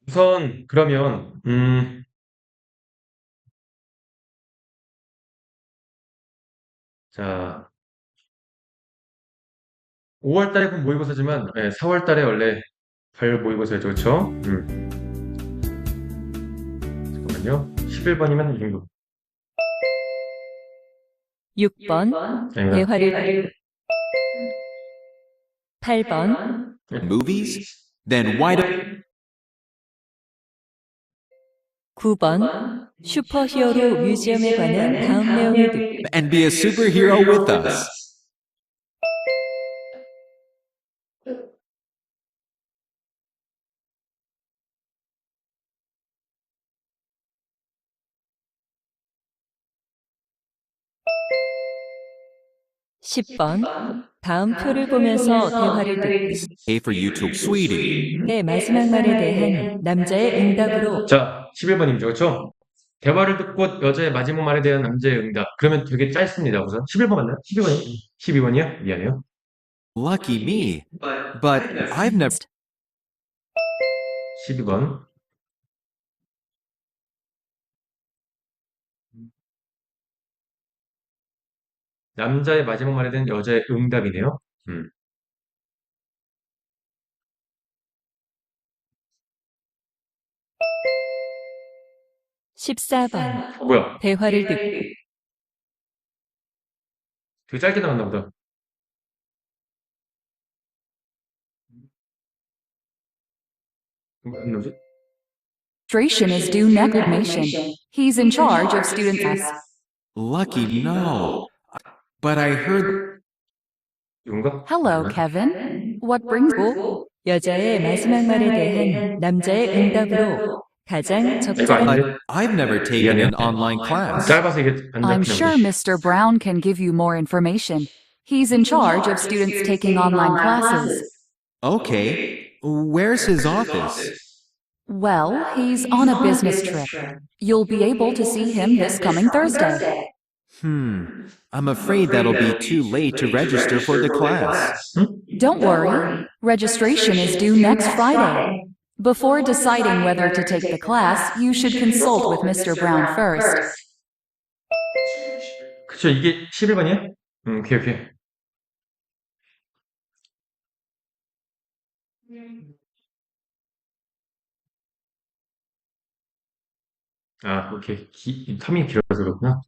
우선 그러면 자 5월 달에 본 모의고사지만 4월 달에 원래 발 모의고사였죠, 그쵸? 잠깐만요. 11번이면 이 정도. 6번 아닙니다. 대화를 8번 Movies? Then why don't 9번 슈퍼히어로 뮤지엄에 관한 다음 내용을 듣고 and be a superhero with us? 십 번 다음 표를 보면서 대화를 듣고 A for you too, sweetie. 내 마지막 말에 대한 남자의 응답으로 자, 11번이죠, 그쵸? 대화를 듣고 여자의 마지막 말에 대한 남자의 응답. 그러면 되게 짧습니다, 우선. 11번 맞나요? 12번이요? 12번이요? 미안해요. Lucky me. But I've never 12번. 남자의 마지막 말에 대한 여자의 응답이네요. 14번 뭐야? 대화를 듣고 되게 짧게 나왔나 보다. 뭐지? Registration is due next admission. He's in charge of students' S. lucky no. But I heard 이건가? Hello, Kevin. What brings you? 여자의 마지막 말에 대한 남자의 응답으로 가장 이거 적절한 아닌데? but I've never taken an online class. 짧아서 이게 안 I'm 잡히나 sure 보네. Mr. Brown can give you more information. He's in charge of students taking online classes. Okay. Where's his office? Well, he's on a business trip. You'll be able to see him this coming Thursday. I'm afraid that'll be too late to register for the class. Don't worry. Registration is due next Friday. Before deciding whether to take the class, you should consult with Mr. Brown first. 그쵸, 이게 11번이야? 오케이, 오케이. 아, 오케이. 텀이 길어서 그렇구나.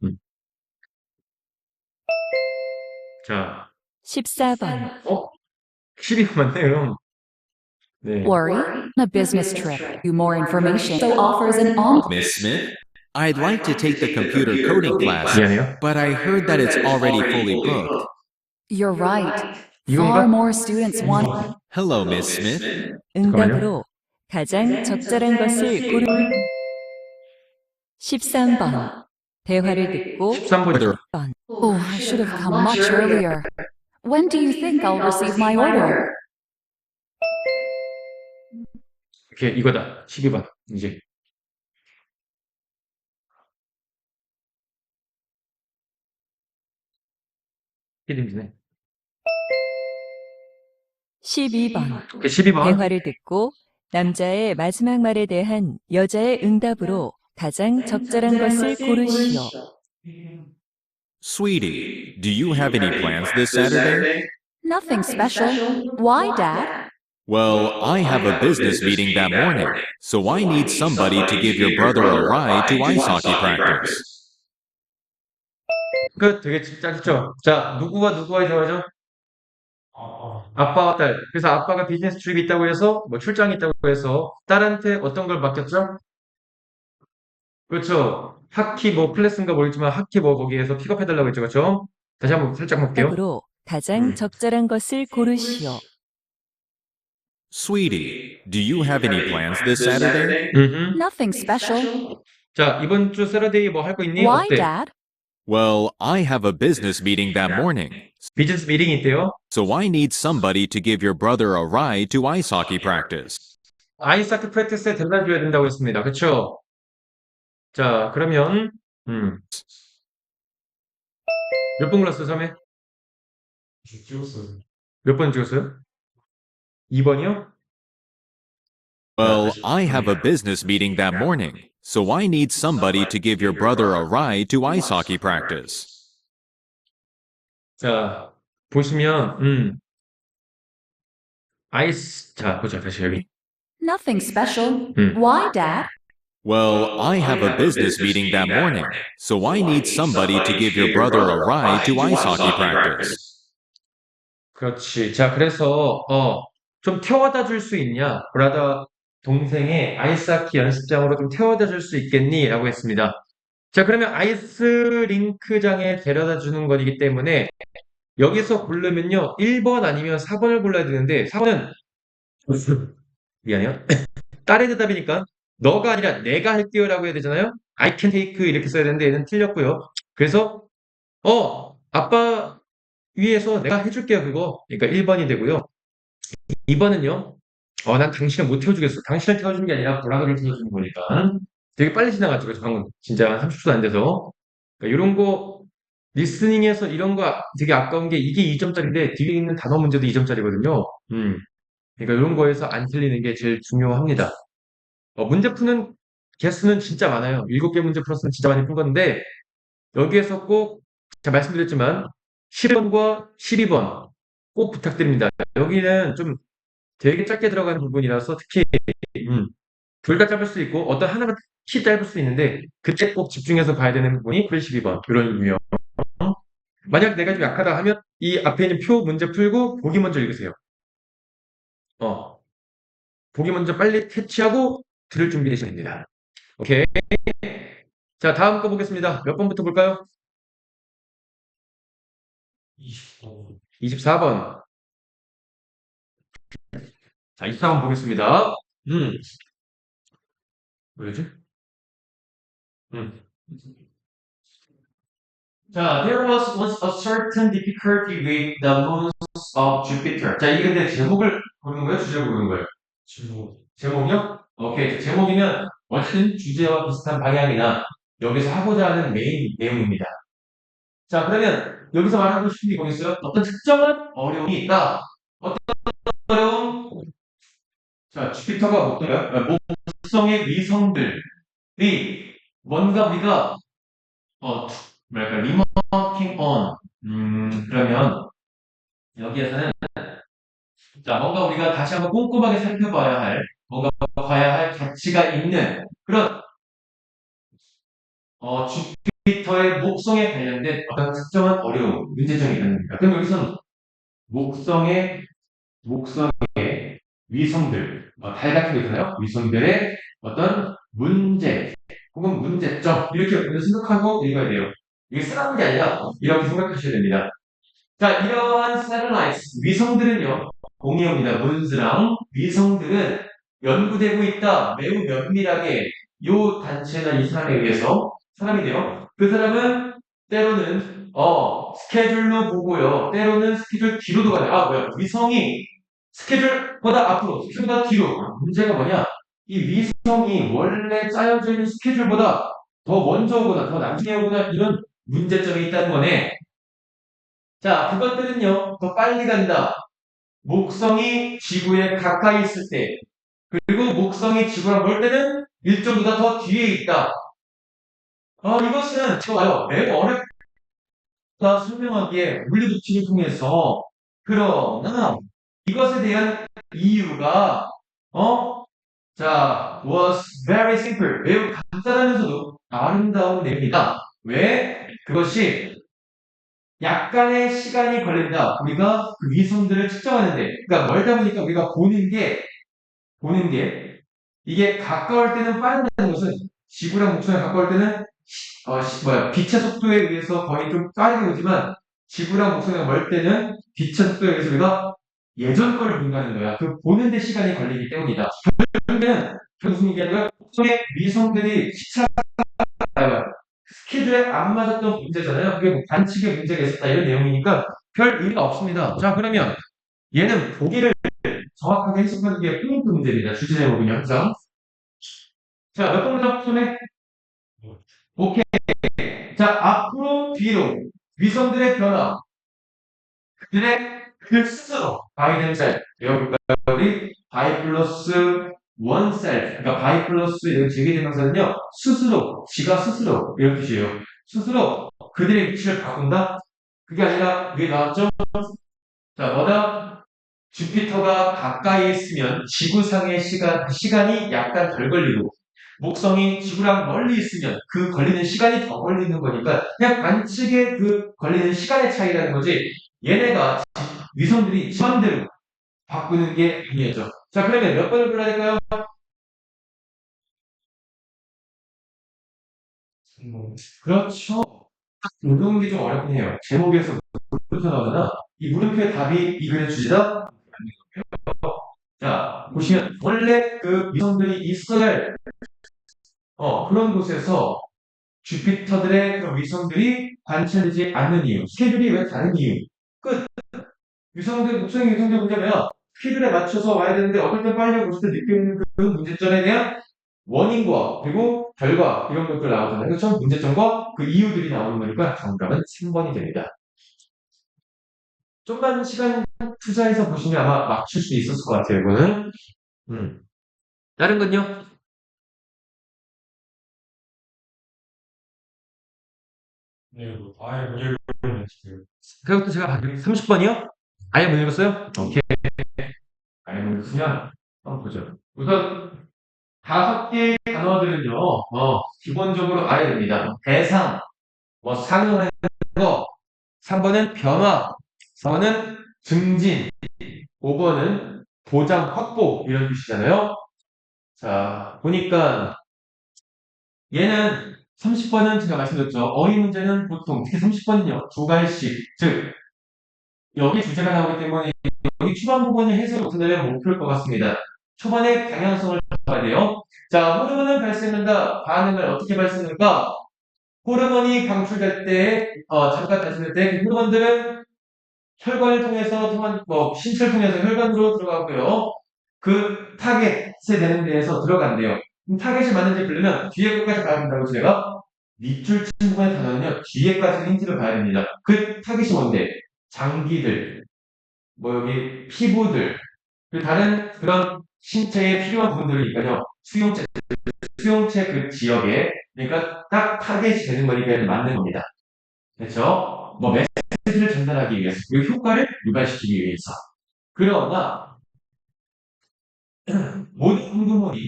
자, 14번 12번 맞네요. 네. Worry. A business trip. You more information. So offers an on. Miss Smith, I'd like to take the computer coding class, 미안해요. but I heard that it's already fully booked. You're right. 이건가? Far more students want. Hello, Miss Smith. 응답으로 가장 적절한 것을 고르 13번 대화를 듣고 13번이죠. Oh, I should have come much earlier. When do you think I'll receive my order? 오케이, 이거다. 12번. 이제. 히든지네. 12번 오케이, 12번. 대화를 듣고 남자의 마지막 말에 대한 여자의 응답으로 가장 적절한 것을 고르시오. Sweetie, do you have any plans this Saturday? Nothing special. Why, Dad? Well, I have a business meeting that morning, so I need somebody to give your brother a ride to ice hockey practice. 되게 짧죠? 자, 누구와 대화죠? 아빠와 딸. 그래서 아빠가 비즈니스 트립이 있다고 해서, 뭐 출장이 있다고 해서, 딸한테 어떤 걸 맡겼죠? 그렇죠. 하키 뭐 클래스인가 모르겠지만, 하키 뭐 거기에서 픽업해달라고 했죠. 그렇죠? 다시 한번 살짝 볼게요. 응답으로 가장 적절한 것을 고르시오. Sweetie, do you have any plans this Saturday? Nothing special. 자, 이번 주 세러데이 뭐 할 거 있니? Why, 어때? Dad? Well, I have a business meeting that morning, 비즈니스 미팅이 있대요. so I need somebody to give your brother a ride to ice hockey practice. 아이스하키 프랙티스에 데려다 줘야 된다고 했습니다. 그렇죠? 자, 그러면 몇 번 골랐어요, 3회? 몇 번 찍었어요? 2번이요? Well, I have a business meeting that morning, so I need somebody to give your brother a ride to ice hockey practice. 자, 보시면, 아이스, 자, 보자, 다시 여기. Nothing special. Hmm. Why, Dad? Well, I have a business meeting that morning, so I need somebody to give your brother a ride to ice hockey practice. 그렇지. 자, 그래서, 좀 태워다 줄 수 있냐? 브라더, 동생의 아이스하키 연습장으로 좀 태워다 줄 수 있겠니? 라고 했습니다. 자, 그러면 아이스링크장에 데려다 주는 것이기 때문에, 여기서 고르면요, 1번 아니면 4번을 골라야 되는데, 4번은, 미안해요. 딸의 대답이니까, 너가 아니라 내가 할게요 라고 해야 되잖아요? I can take 이렇게 써야 되는데, 얘는 틀렸고요. 그래서, 아빠 위에서 내가 해줄게요, 그거. 그러니까 1번이 되고요. 2번은요, 난 당신을 못 태워주겠어. 당신을 태워주는 게 아니라 브라더를 태워주는 거니까. 되게 빨리 지나갔죠. 그래서 방금 진짜 30초도 안 돼서. 그러니까 이런 거, 리스닝에서 이런 거 되게 아까운 게 이게 2점짜리인데 뒤에 있는 단어 문제도 2점짜리거든요. 그러니까 이런 거에서 안 틀리는 게 제일 중요합니다. 문제 푸는 개수는 진짜 많아요. 7개 문제 풀었으면 진짜 많이 푼 건데, 여기에서 꼭, 제가 말씀드렸지만, 11번과 12번 꼭 부탁드립니다. 여기는 좀 되게 짧게 들어가는 부분이라서 특히, 둘 다 짧을 수 있고, 어떤 하나가 특히 짧을 수 있는데, 그때 꼭 집중해서 봐야 되는 부분이 12번. 이런 유형. 만약 내가 좀 약하다 하면, 이 앞에 있는 표 문제 풀고, 보기 먼저 읽으세요. 보기 먼저 빨리 캐치하고, 들을 준비되시면 됩니다. 오케이. 자, 다음 거 보겠습니다. 몇 번부터 볼까요? 24번. 자, 24번 보겠습니다. 뭐였지? 자, there was a certain difficulty with the moons of Jupiter. 자, 이게 근데 제목을 고르는 거예요? 주제를 고르는 거예요? 제목이요? 오케이. 제목이면 어쨌든 주제와 비슷한 방향이나 여기서 하고자 하는 메인 내용입니다. 자, 그러면 여기서 말하고 싶은 게 뭐겠어요? 어떤 특정한 어려움이 있다. 어떤 어려움? 자, 주피터가 뭐더라고요? 목성의 위성들이 뭔가 우리가 뭐랄까 remarking on 그러면 여기에서는 자 뭔가 우리가 다시 한번 꼼꼼하게 살펴봐야 할 뭔가 봐야 할 가치가 있는 그런 주피터의 목성에 관련된 어떤 특정한 어려움 문제점이 있는 겁니다. 그럼 여기서는 목성의 위성들 달 같은 거 있잖아요. 위성들의 어떤 문제 혹은 문제점 이렇게 먼저 생각하고 읽어야 돼요. 이게 쓰라는 게 아니라 이렇게 생각하셔야 됩니다. 자, 이러한 satellites 위성들은요 공이옵니다. 문즈랑 위성들은 연구되고 있다. 매우 면밀하게 요 단체나 이 사람에 의해서 사람이네요. 그 사람은 때로는 스케줄로 보고요. 때로는 스케줄 뒤로도 가요. 뭐야? 위성이 스케줄보다 앞으로, 스케줄보다 뒤로. 문제가 뭐냐? 이 위성이 원래 짜여져 있는 스케줄보다 더 먼저 오거나 더 나중에 오거나 이런 문제점이 있다는 거네. 자, 그것들은요, 더 빨리 간다. 목성이 지구에 가까이 있을 때, 그리고 목성이 지구랑 멀 때는 일정보다 더 뒤에 있다. 이것은 좋아요. 매우 어렵다 설명하기에 물리 법칙을 통해서 그러나 이것에 대한 이유가 was very simple. 매우 간단하면서도 아름다운 내용이다. 왜? 그것이 약간의 시간이 걸린다. 우리가 그 위성들을 측정하는데, 그러니까 멀다 보니까 우리가 보는 게 이게 가까울 때는 빠른다는 것은 지구랑 목성에 가까울 때는 빛의 속도에 의해서 거의 좀 빠르게 오지만 지구랑 목성에 멀 때는 빛의 속도에 의해서 우리가 예전 거를 본다는 거야. 그 보는데 시간이 걸리기 때문이다. 그러면 무슨 얘기하냐면 목성의 위성들이 스케줄에 안 맞았던 문제잖아요. 그게 뭐 관측에 문제가 있었다 이런 내용이니까 별 의미가 없습니다. 자, 그러면 얘는 보기를 정확하게 해석하는 게 포인트 문제입니다. 주제 제목은요, 항상. 자, 몇 번부터 손에? 오케이. 자, 앞으로 뒤로 위성들의 변화, 그들의 그 스스로 바이 댐셀 외워볼까요? 우리 바이 플러스 oneself, 그러니까 by 플러스 이런 제기대명사는요, 스스로, 지가 스스로, 이런 뜻이에요. 스스로 그들의 위치를 바꾼다? 그게 아니라, 위에 나왔죠? 자, 뭐다? 주피터가 가까이 있으면 지구상의 시간이 약간 덜 걸리고, 목성이 지구랑 멀리 있으면 그 걸리는 시간이 더 걸리는 거니까, 그냥 관측의 그 걸리는 시간의 차이라는 거지, 얘네가, 위성들이 지맘대로 바꾸는 게 아니었죠. 자, 그러면 몇 번을 불러야 될까요? 그렇죠. 이런 게 좀 어렵긴 해요. 제목에서 물음표 나오잖아. 이 물음표의 답이 이 글의 주제다? 자, 보시면, 원래 그 위성들이 있어야 할, 그런 곳에서 주피터들의 그 위성들이 관찰되지 않는 이유, 스케줄이 왜 다른 이유, 끝. 목성의 위성들 문제면 스케줄에 맞춰서 와야 되는데 어떨 때 빨리 오고 어떨 때 늦게 오는 그 문제점에 대한 원인과 그리고 결과 이런 것들 나오잖아요. 그렇죠? 문제점과 그 이유들이 나오는 거니까 정답은 3번이 됩니다. 좀만 시간 투자해서 보시면 아마 맞출 수 있었을 것 같아요. 이거는. 다른 건요? 네, 아예 못 읽었는데 지금. 그것도 제가 봤는데 30번이요? 아예 못 읽었어요? 오케이. 아예 못 읽었으면 한번 보죠. 우선 5개의 단어들은요, 기본적으로 알아야 됩니다. 대상, 상응하는 거, 3번은 변화, 4번은 증진, 5번은 보장 확보, 이런 뜻이잖아요. 자, 보니까 얘는 30번은 제가 말씀드렸죠. 어휘 문제는 보통, 특히 30번은요, 2갈씩, 즉, 여기 주제가 나오기 때문에 여기 초반 부분을 해석을 못한다면 못 풀 것 같습니다. 초반에 방향성을 봐야 돼요. 자, 호르몬을 발생한다. 반응을 어떻게 발생할까? 호르몬이 방출될 때, 잠깐 발생할 때, 그 호르몬들은 혈관을 통해서, 신체를 통해서 혈관으로 들어가고요. 그 타겟에 되는 데에서 들어간대요. 그럼 타겟이 맞는지 보려면 뒤에 끝까지 봐야 된다고 제가 밑줄 친 부분의 단어는요, 뒤에까지 힌트를 봐야 됩니다. 그 타겟이 뭔데? 장기들, 여기 피부들, 그리고 다른 그런 신체에 필요한 부분들이니까요, 수용체 그 지역에, 그러니까 딱 타겟이 되는 거니까 맞는 겁니다. 그렇죠? 메시지를 전달하기 위해서, 그리고 효과를 유발시키기 위해서. 그러나, 모든 호르몬이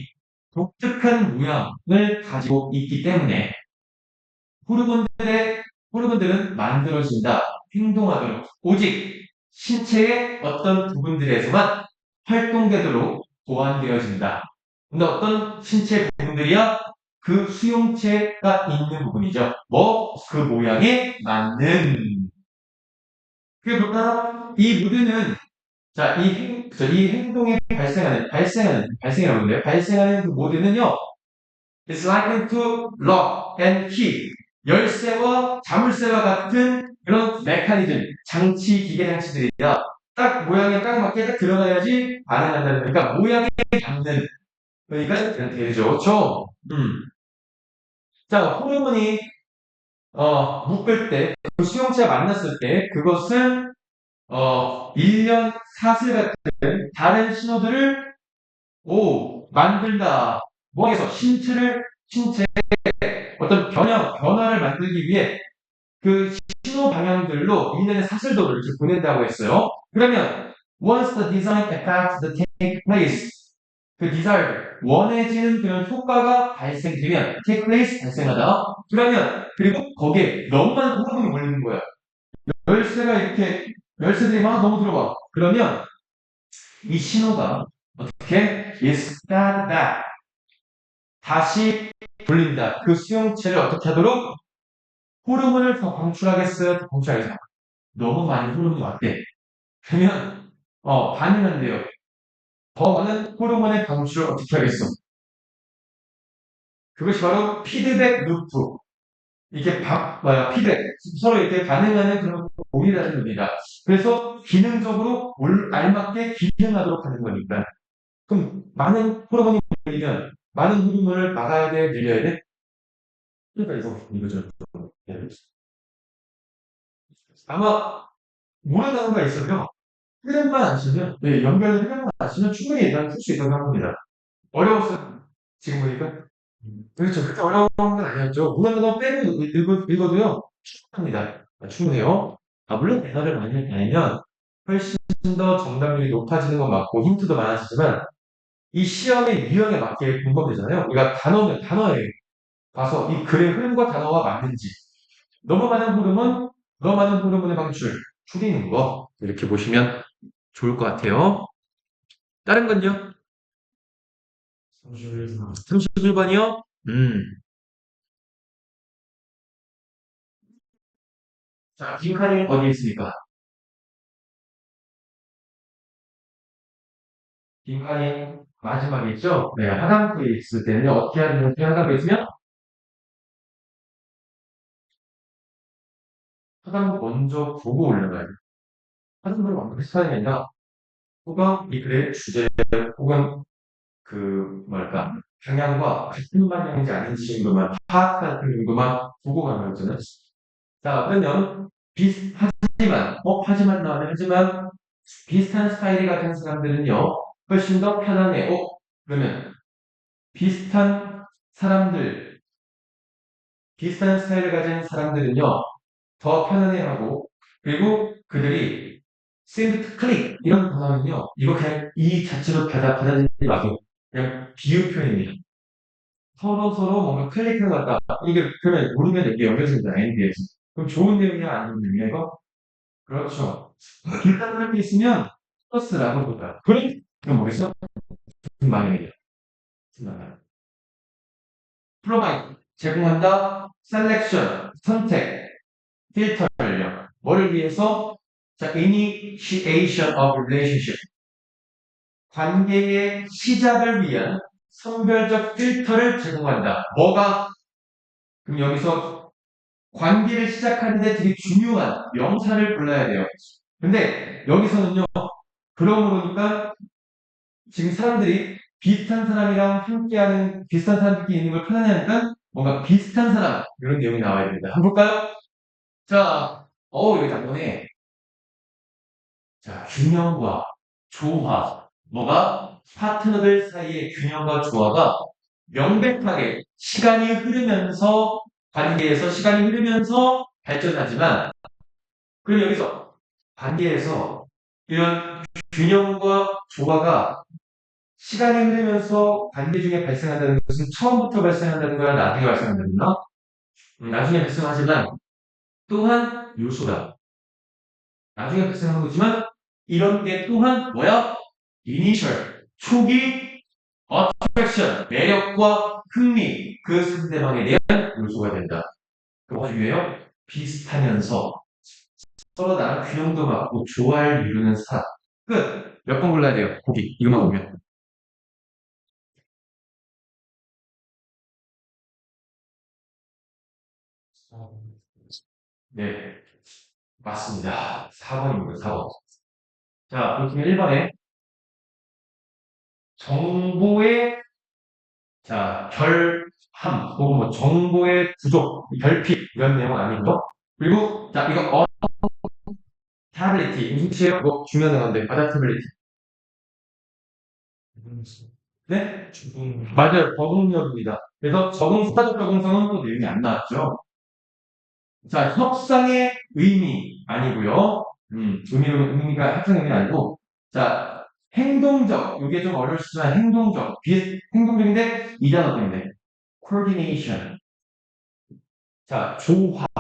독특한 모양을 가지고 있기 때문에, 호르몬들은 만들어진다, 행동하도록, 오직 신체의 어떤 부분들에서만 활동되도록 보완되어진다. 근데 어떤 신체 부분들이야? 그 수용체가 있는 부분이죠. 그 모양에 맞는. 그러니까 이 무드는, 자, 이 행동에 발생이라고 하는데요. 발생하는 그 모드는요, It's likened to lock and key. 열쇠와 자물쇠와 같은 그런 메커니즘, 기계 장치들이다. 딱 모양에 딱 맞게 딱 들어가야지 반응한다는 거니까 모양에 맞는. 그러니까 이렇게 되죠. 그렇죠? 자, 호르몬이 묶을 때, 그 수용체가 만났을 때 그것은 1년 사슬 같은 다른 신호들을 만든다. 뭐해서 신체의 어떤 변화를 만들기 위해 그 신호 방향들로 인연의 사슬도를 이렇게 보낸다고 했어요. 그러면 once the design effects that take place, 그 desired, 원해지는 그런 효과가 발생되면 take place, 발생하다. 그러면 그리고 거기에 너무 많은 호르몬이 몰리는 거야. 열쇠들이 막 너무 들어와. 그러면 이 신호가 어떻게 is fed back, 다시 돌린다. 그 수용체를 어떻게 하도록? 호르몬을 더 방출하겠어요? 더 방출하겠어요? 너무 많은 호르몬이 왔대. 그러면 반응한대요. 더 많은 호르몬의 방출을 어떻게 하겠어? 그것이 바로 피드백 루프. 이게 피드백. 서로 이렇게 반응하는 그런 공이라는 겁니다. 그래서 기능적으로 알맞게 기능하도록 하는 거니까. 그럼 많은 호르몬이 몰리면 많은 호르몬을 막아야 돼, 늘려야 돼? 그러니까 이거죠. 아마 모르는 단어가 있어요. 흐름만 아시면, 연결된 흐름만 아시면 충분히 일단 풀 수 있다고 합니다. 어려웠어요. 지금 보니까. 그렇죠. 그렇게 어려운 건 아니었죠. 문헌 빼고 읽어도요, 충분합니다. 충분해요. 물론 대답을 많이 아니면 훨씬 더 정답률이 높아지는 건 맞고 힌트도 많아지지만 이 시험의 유형에 맞게 공부되잖아요. 우리가 단어는 단어에 가서 이 글의 흐름과 단어와 맞는지 너무 많은 흐름은 너무 많은 흐름의 방출 줄이는 거 이렇게 보시면 좋을 것 같아요. 다른 건요? 31분. 31번이요? 자, 빈칸이 어디 있습니까? 빈칸이 마지막에 있죠? 네, 하단부에 있을 때는 어떻게 하는 게 하단부에 있으면 하단부 먼저 보고 올라가야 돼요. 하단부를 완벽히 스타일이 아니라 혹은 이 글의 주제 혹은 그 뭐랄까 방향과 같은 방향인지 아닌지 정도만 파악하는 정도만 보고 가는 거잖아요. 자, 그러면 하지만 나오네. 하지만 비슷한 스타일이 같은 사람들은요, 훨씬 더 편안해. 그러면 비슷한 사람들, 비슷한 스타일을 가진 사람들은요, 더 편안해하고, 그리고 그들이 seem to click 이런 단어는요, 이거 그냥 이 자체로 받아들이지 마세요. 그냥 비유 표현입니다. 서로 뭔가 클릭해 갔다. 이게 그러면 모르면 이게 연결됩니다. ND에서. 그럼 좋은 내용이야 아니면 내용이야 이거? 그렇죠. 길다고 게 있으면 플러스라고 볼까요? 그럼 뭐겠어? 무슨 방향이에요? 무슨 방향? 프로바이드 제공한다. 셀렉션 선택 필터를요. 뭐를 위해서? 자, initiation of relationship 관계의 시작을 위한 선별적 필터를 제공한다. 뭐가? 그럼 여기서 관계를 시작하는데 되게 중요한 명사를 골라야 돼요. 근데 여기서는요, 그러므로니까 지금 사람들이 비슷한 사람이랑 함께하는 비슷한 사람들끼리 있는 걸 편안하니까 뭔가 비슷한 사람 이런 내용이 나와야 됩니다. 한번 볼까요? 자, 여기 단번에 자 균형과 조화 뭐가 파트너들 사이의 균형과 조화가 명백하게 시간이 흐르면서 관계에서 시간이 흐르면서 발전하지만 그럼 여기서 관계에서 이런 균형과 조화가 시간이 흐르면서 관계 중에 발생한다는 것은 처음부터 발생한다는 거야, 나중에 발생한다는 거? 나중에 발생하지만 또한 요소다. 나중에 발생하는 거지만 이런 게 또한 뭐야? 이니셜, 초기, 어트랙션, 매력과 흥미, 그 상대방에 대한 요소가 된다. 그거 중에요? 비슷하면서 서로 나랑 균형도 맞고 조화를 이루는 사람. 끝. 몇 번 골라야 돼요? 보기. 이것만 보면. 네. 맞습니다. 4번입니다. 4번. 자, 그렇다면 1번에 정보의 결함 혹은 뭐 정보의 부족, 결핍 이런 내용 아니고요. 그리고 자, 이거 adaptability 무슨 뜻이에요? 이거 중요한 건데 adaptability. 네? 맞아요. 적응력입니다. 그래서 사적 적응성은 또 내용이 안 나왔죠. 자, 협상의 의미 아니고요. 의미가 협상의 의미 아니고 자, 행동적, 이게 좀 어려울 수 있지만 행동적인데 이 단어 때문에 coordination. 자, 조합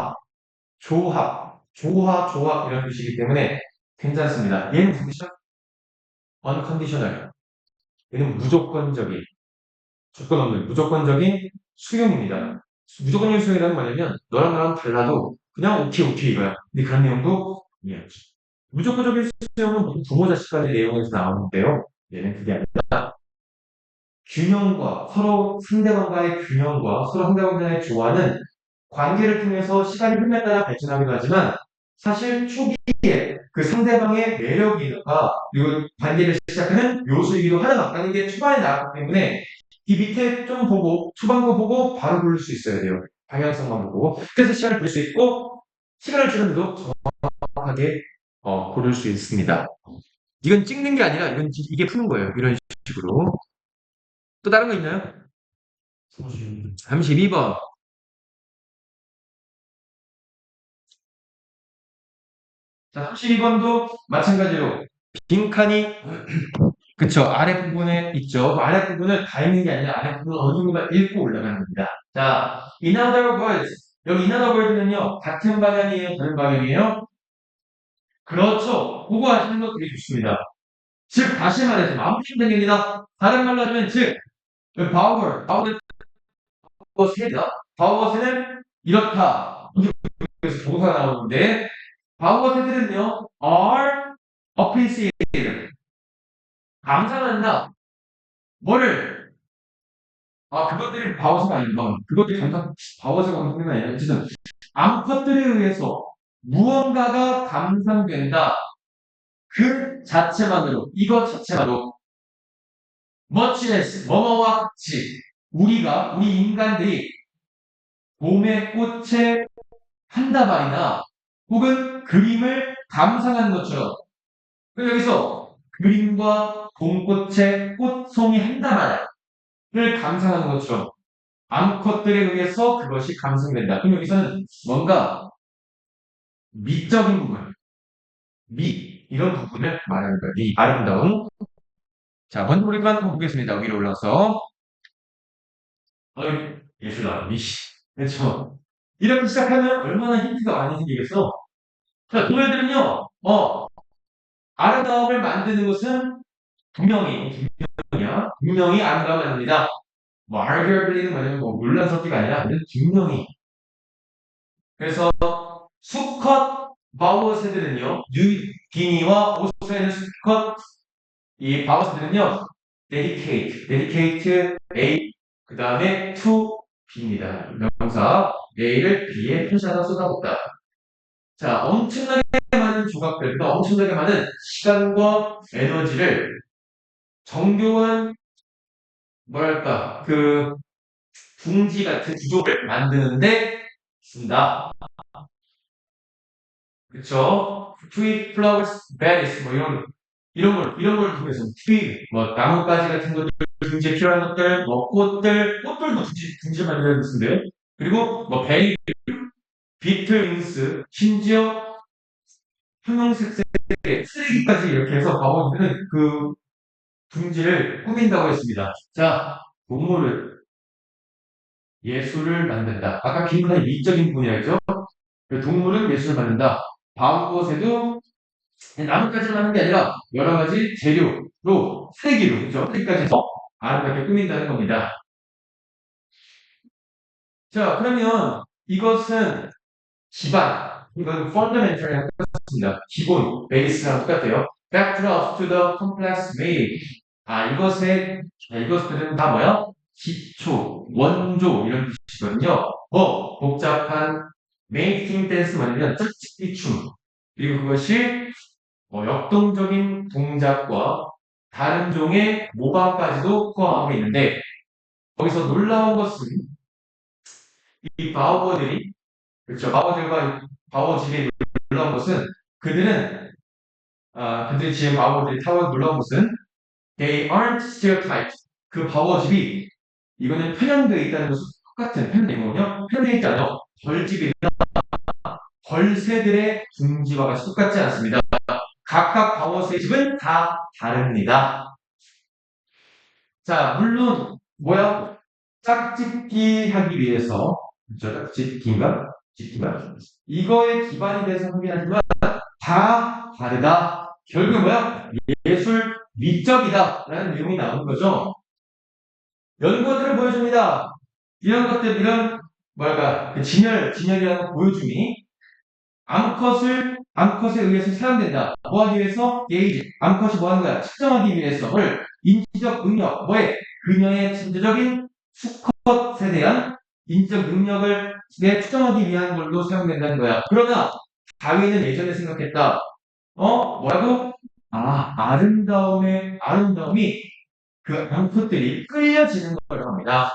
이런 뜻이기 때문에 괜찮습니다. 얘는 무슨 뜻이야? unconditional. 얘는 무조건적인, 조건 없는 무조건적인 수용입니다. 무조건적인 수용이라는 건 뭐냐면 너랑 나랑 달라도 그냥 오케이 이거야. 근데 그런 내용도 아니야죠. 무조건적인 수용은 보통 부모 자식 간의 내용에서 나오는데요. 얘는 그게 아니라 균형과 서로 상대방과의 균형과 서로 상대방과의 조화는 관계를 통해서 시간이 흐름에 따라 발전하기도 하지만 사실 초기에 그 상대방의 매력이나 그리고 관계를 시작하는 요소이기도 하다는 게 초반에 나왔기 때문에 이 밑에 좀 보고 초반부 보고 바로 고를 수 있어야 돼요. 방향성만 보고 그래서 시간을 볼 수 있고 시간을 주는데도 정확하게 고를 수 있습니다. 이건 찍는 게 아니라 이게 푸는 거예요. 이런 식으로. 또 다른 거 있나요? 32번. 자, 32번도 마찬가지로 빈칸이 그쵸 아래 부분에 있죠. 그 아래 부분을 다 읽는 게 아니라 아래 부분 어느 정도만 읽고 올라가는 겁니다. 자, in other words 여기 in other words는요 같은 방향이에요, 다른 방향이에요? 그렇죠. 그거 하시는 거 되게 좋습니다. 즉 다시 말해서 아무 생각입니다. 다른 말로 하면 즉 바우어는 세다. 바우어세는 이렇다. 그래서 동사가 나오는데 바우어세들은요 are appreciated 감상한다. 뭐를? 그것들이 바워서가 아니고, 그것들이 바워서가 감상된 게 아니라, 어쨌든, 암컷들에 의해서 무언가가 감상된다. 그 자체만으로, 이것 자체만으로, muchness, 뭐뭐와 같이, 우리 인간들이 봄의 꽃에 한다발이나, 혹은 그림을 감상하는 것처럼, 그럼 여기서 그림과 봄꽃의 꽃송이 한다발을 감상하는 것처럼, 암컷들에 의해서 그것이 감상된다. 그럼 여기서는 뭔가 미적인 부분, 이런 부분을 말하는 거예요. 아름다움. 자, 먼저 우리가 한번 보겠습니다. 위로 올라서. 예술아, 그렇죠. 이렇게 시작하면 얼마나 힌트가 많이 생기겠어? 자, 동물들은요, 아름다움을 만드는 것은 분명히 아름다움을 만듭니다. 뭐, arguably는 뭐냐면, 물론섭기가 아니라, 분명히. 그래서, 수컷 바우어새들은요, 뉴기니와 오스트레일리아 수컷 이 바우어새들은요, dedicate A, 그 다음에 to B입니다. 명사 A를 B에 표시하다 쏟아붓다. 자, 엄청나게 많은 조각들, 그러니까 엄청나게 많은 시간과 에너지를 정교한, 뭐랄까, 그, 둥지 같은 구조를 만드는데 쓴다. 그쵸? 트위, 플라워스, 베리스, 뭐 이런 걸 통해서 트위, 뭐 나뭇가지 같은 것들, 둥지에 필요한 것들, 뭐 꽃들도 둥지 만드는 뜻인데요. 그리고 뭐 베리, 비틀윙스, 심지어 형형색색의 쓰레기까지 이렇게 해서 바보들은 그 둥지를 꾸민다고 했습니다. 자, 동물을 예술을 만든다. 아까 굉장히 미적인 부분이라 했죠? 동물은 예술을 만든다. 바우것에도 나뭇가지만 하는 게 아니라 여러 가지 재료로 쓰레기로 그죠? 쓰레기까지 해서 아름답게 꾸민다는 겁니다. 자, 그러면 이것은 기반, 이건 fundamental이랑 똑같습니다. 기본, 베이스랑 똑같아요. Backdrop to the complex made. 이것들은 다 뭐야? 기초, 원조 이런 뜻이거든요. 복잡한 메이킹 댄스 말이면 짝짓기 춤. 그리고 그것이 역동적인 동작과 다른 종의 모방까지도 포함하고 있는데 거기서 놀라운 것은 이 바우어들이 그렇죠. 바우어들이 놀라운 것은 그들이 지은 바우어들이 타고 놀라운 것은 they aren't stereotyped. 그 바우어집이 이거는 편향되어 있다는 것은 똑같은 편향되거든요. 편향되어 있지 않아요. 벌집이나 벌새들의 둥지와 같이 똑같지 않습니다. 각각 바우어스의 집은 다 다릅니다. 자, 물론 짝짓기 하기 위해서 짝짓기인가? 이거에 기반이 돼서 하긴 하지만 다 다르다. 결국 예술 미적이다 라는 내용이 나오는 거죠. 연구들을 보여줍니다. 이런 것들, 그 진열이라는 걸 보여줌이 암컷에 의해서 사용된다. 뭐 하기 위해서? 게이지. 암컷이 뭐 하는 거야? 측정하기 위해서를 인지적 능력, 그녀의 천재적인 수컷에 대한 인지적 능력을 측정하기 위한 걸로 사용된다는 거야. 그러나 다윈은 예전에 생각했다. 뭐라고? 아름다움이 그 암컷들이 끌려지는 거라고 합니다.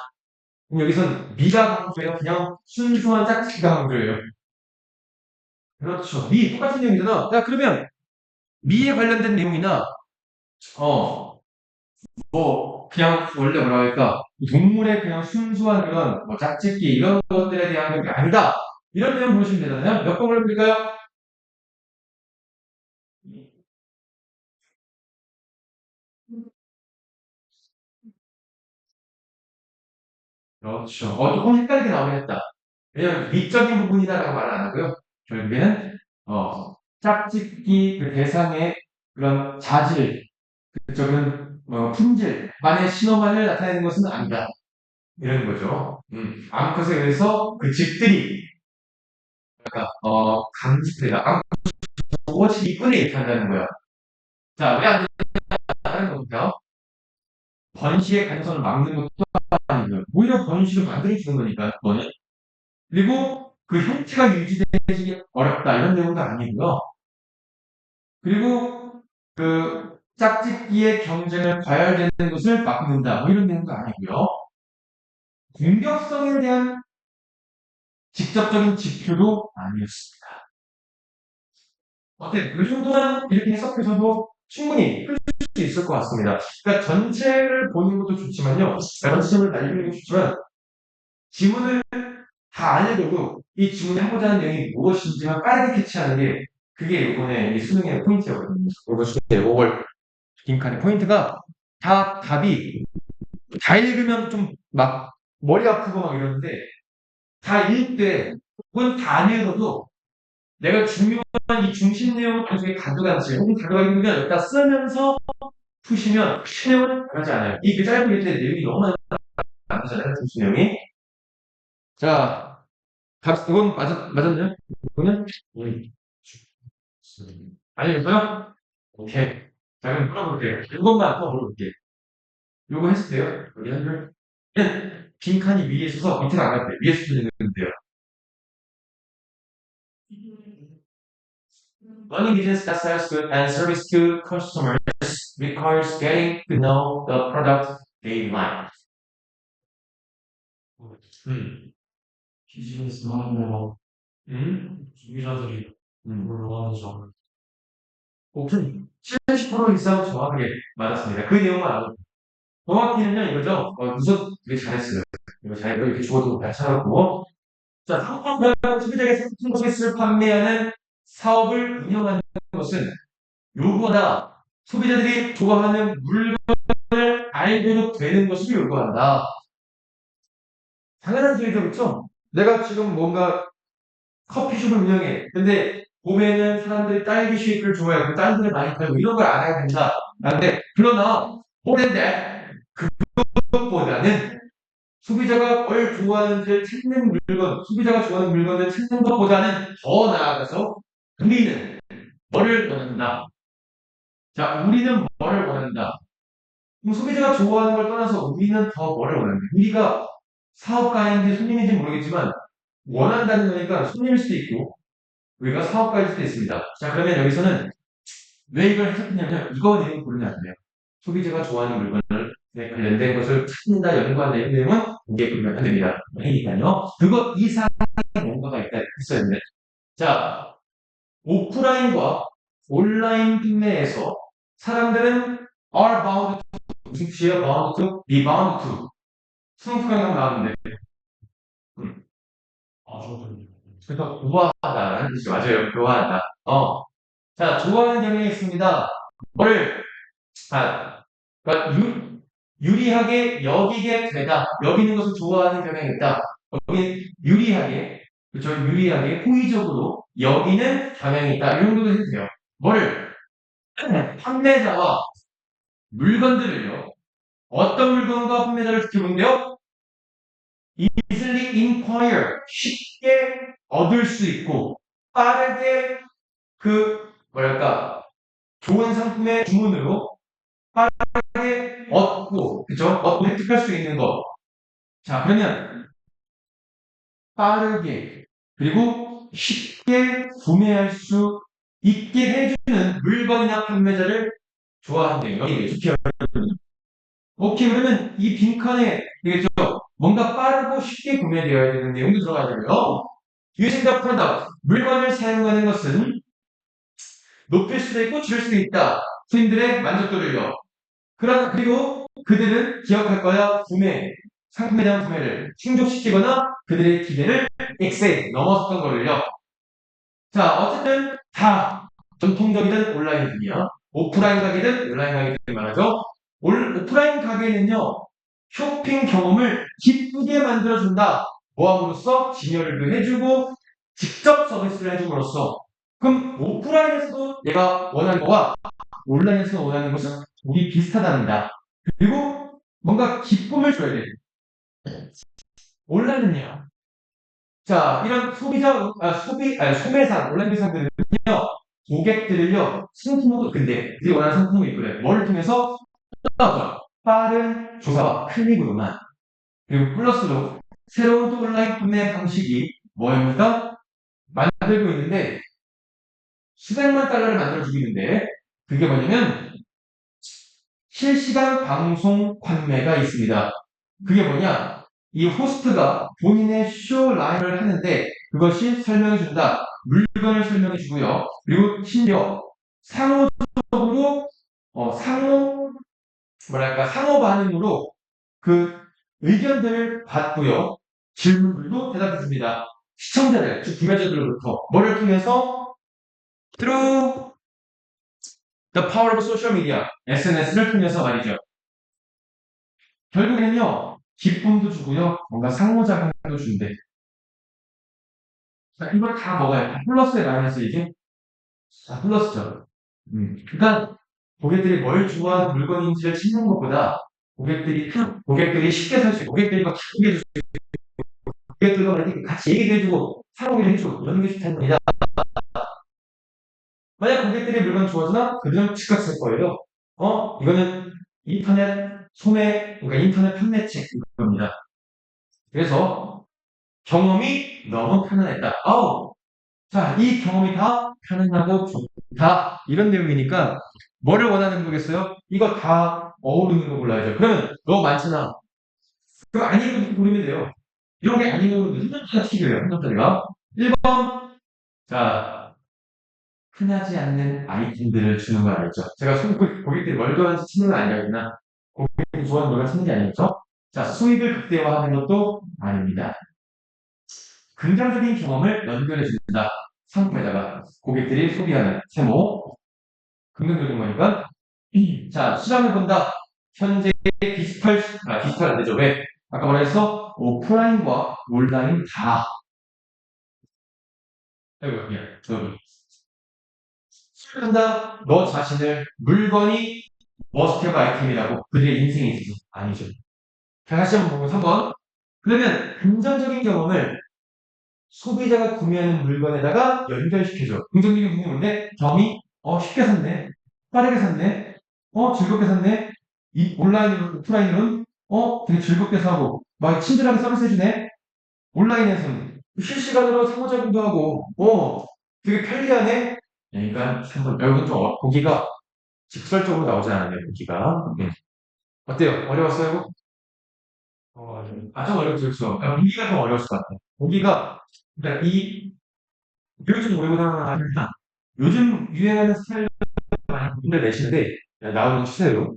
그럼 여기선 미가 강조예요? 그냥 순수한 짝짓기가 강조예요? 그렇죠. 똑같은 내용이잖아. 자, 그러면 미에 관련된 내용이나 그냥 원래 뭐라 할까 동물의 그냥 순수한 그런 뭐 짝짓기 이런 것들에 대한 게 아니다. 이런 내용 보시면 되잖아요. 몇 번 올려드릴까요? 그렇죠. 조금 헷갈리게 나오긴 했다. 왜냐면 미적인 부분이다라고 말을 안 하고요. 결국에는 짝짓기 그 대상의 그런 자질, 그쪽은 품질만의 신호만을 나타내는 것은 아니다. 이런 거죠. 암컷에 의해서 그 집들이 강집들이다. 암컷이 이쁘게 이렇게 한다는 거야. 자, 왜 안 된다는 겁니다. 번식의 가능성을 막는 것도 아니고요. 오히려 번식을 만들어주는 거니까, 그거는. 그리고 그 형태가 유지되기 어렵다. 이런 내용도 아니고요. 그리고 그 짝짓기의 경쟁을 과열되는 것을 막는다. 뭐 이런 내용도 아니고요. 공격성에 대한 직접적인 지표도 아니었습니다. 어때? 그 정도만 이렇게 해석해서도 충분히 풀 수 있을 것 같습니다. 그러니까 전체를 보는 것도 좋지만요. 전체를 날리는 것도 좋지만 지문을 다 안 읽어도 이 지문이 하고자 하는 내용이 무엇인지만 빠르게 캐치하는 게 그게 이번에 이 수능의 포인트였거든요. 이번 수능의 5월 빈칸의 포인트가 다 답이 다 읽으면 좀 막 머리 아프고 막 이러는데 다 읽되 혹은 다 안 읽어도 내가 중요한 이 중심 내용을 계속 가져가지 혹은 가져가기 위해 여기다 쓰면서 푸시면 내용은 가지 않아요. 이 그 짧은 글때 내용이 너무 많이 안 되잖아요. 중심 내용이. 자, 이건 맞았나요? 이거는? 알겠어요? 오케이. 자, 그럼 물어볼게요. 이것만 또 물어볼게요. 요거 했을 때요? 여기 한 줄. 빈칸이 위에 있어서 밑에가 안 갔대요. 위에 수준이 있는데요. Running business that sells goods and service to customers requires getting to know the product they like. 비즈니스 하는 거 소비자들이 뭘 원하는지 알아요. 오픈 70% 이상 정확하게 맞았습니다. 그 내용만 알고. 정확히는요, 이거죠. 우선 되게 잘했어요. 이거 잘, 이렇게 주어도 잘 찾았고. 자, 상품별 소비자에게 상품 서비스를 판매하는 사업을 운영하는 것은 요구하다. 소비자들이 좋아하는 물건을 알고도 되는 것을 요구한다. 당연한 소리죠, 그렇죠? 내가 지금 뭔가 커피숍을 운영해. 근데 봄에는 사람들이 딸기 쉐이크를 좋아해요. 그럼 딸기를 많이 팔고 이런 걸 알아야 된다. 근데 그러나 올해인데 그것보다는 소비자가 뭘 좋아하는지를 찾는 물건, 소비자가 좋아하는 물건을 찾는 것보다는 더 나아가서 우리는 뭐를 원한다. 자, 우리는 뭐를 원한다. 그럼 소비자가 좋아하는 걸 떠나서 우리는 더 뭐를 원한다. 우리가 사업가인지 손님인지 모르겠지만 원한다는 거니까 손님일 수도 있고 우리가 사업가일 수도 있습니다. 자, 그러면 여기서는 왜 이걸 해석했냐면 이거 내용 고르면 안 돼요. 소비자가 좋아하는 물건을 관련된 것을 찾는다, 연구한다 이런 내용은 이게 보면 안 됩니다. 그러니까요. 그거 이상의 뭔가가 있다 했어야 되는데. 자, 오프라인과 온라인 판매에서 사람들은 are bound to, 무슨 뜻이에요? bound to, be bound to. 수능표현이 나왔는데. 그래서 좋아하다라는 뜻이 맞아요. 좋아하다. 자, 좋아하는 경향이 있습니다. 뭐를, 그러니까 유리하게 여기게 되다. 여기는 것을 좋아하는 경향이 있다. 여기 유리하게, 그렇죠? 유리하게, 호의적으로 여기는 경향이 있다. 이 정도도 해도 돼요. 뭐를? 판매자와 물건들을요. 어떤 물건과 판매자를 지켜본대요? easily inquire. 쉽게 얻을 수 있고, 빠르게 좋은 상품의 주문으로 빠르게 얻고, 그죠? 얻고 획득할 수 있는 것. 자, 그러면 빠르게, 그리고 쉽게 구매할 수 있게 해주는 물건이나 판매자를 좋아한대요. 여기 쉽게 하면. 오케이, 그러면 이 빈칸에, 되겠죠? 뭔가 빠르고 쉽게 구매되어야 되는 내용도 들어가야 되고요. Using the product, 물건을 사용하는 것은 높일 수도 있고 줄일 수도 있다. 손님들의 만족도를요. 그리고 그들은 기억할 거야. 상품에 대한 구매를 충족시키거나 그들의 기대를 넘어섰던 거를요. 자, 어쨌든 다 전통적이든 온라인이든요. 오프라인 가게든 온라인 가게든 말하죠. 오프라인 가게는요. 쇼핑 경험을 기쁘게 만들어준다. 뭐함으로써 진열도 해주고 직접 서비스를 해줌으로써 그럼 오프라인에서도 내가 원하는 거와 온라인에서 원하는 것은 우리 비슷하답니다. 그리고 뭔가 기쁨을 줘야 돼. 온라인은요. 자, 이런 소매상, 온라인 매상들은요, 고객들을요, 그들이 원하는 상품이 있거든. 뭐를 통해서? 빠른 조사와 클릭으로만. 그리고 플러스로 새로운 또 온라인 구매 방식이 뭐입니까? 만들고 있는데, 수백만 달러를 만들어주고 있는데, 그게 뭐냐면, 실시간 방송 판매가 있습니다. 그게 뭐냐? 이 호스트가 본인의 쇼 라인을 하는데 그것이 설명해준다. 물건을 설명해주고요. 그리고 심지어 상호적으로 상호 반응으로 그 의견들을 받고요. 질문들도 대답해줍니다. 시청자들, 즉 구매자들로부터 뭐를 통해서? Through the power of social media, SNS를 통해서 말이죠. 결국에는요, 기쁨도 주고요, 뭔가 상호작용도 준대. 자, 이걸 다 먹어요. 다 플러스에 나눠서 이게 다 플러스죠. 그러니까 고객들이 뭘 좋아하는 물건인지를 찾는 것보다 고객들이 쉽게 살 수 있고 고객들이 막 기쁘게 해줄 수 있고 고객들과 이렇게 같이 얘기도 해주고 사용을 해주고 이런 게 좋다는 겁니다. 만약 고객들이 물건 좋아하잖아? 그들은 즉각 살 거예요. 이거는 그러니까 인터넷 판매책 이겁니다. 그래서 경험이 너무 편안했다. 자, 이 경험이 다 편안하고 좋다. 이런 내용이니까 뭐를 원하는 거겠어요? 이거 다 어우르는 거 골라야죠. 그러면 너무 많잖아. 그거 아닌 거 고르면 돼요. 이런 게 아닌 거 고르면 흔적자가 튀겨요. 흔적자가. 1번. 자, 흔하지 않는 아이템들을 주는 거 알죠? 제가 고객들이 뭘 좋아하는지 찾는 건 아니라 고객들이 좋아하는 걸 찾는 게 아니겠죠? 자, 수익을 극대화하는 것도 아닙니다. 긍정적인 경험을 연결해준다. 상품에다가 고객들이 소비하는 세모. 긍정적인 거니까. 자, 실험해본다. 현재 디지털 안 되죠. 왜? 아까 뭐라 했어? 오프라인과 온라인 다. 여기. 실험한다. 너 자신을 물건이 머스트헤브 아이템이라고 그들의 인생에 있어서 아니죠. 자, 다시 한번 보고 3번. 그러면 긍정적인 경험을 소비자가 구매하는 물건에다가 연결시켜줘. 긍정적인 부분인데 경험이 쉽게 샀네. 빠르게 샀네. 즐겁게 샀네. 이 오프라인으로는 되게 즐겁게 사고 막 친절하게 서비스 해주네. 온라인에서는 실시간으로 상호작용도 하고 되게 편리하네. 그러니까 3번. 여러분 좀 보기가 직설적으로 나오지 않았네요. 보기가. 어때요? 어려웠어요? 좀 어렵죠. 보기가 좀 어려웠을 것 같아요. 보기가 그러니까 이걸 좀 오래보다 하니까 요즘 유행하는 스타일로 많이 문제를 내시는데 나오는 추세로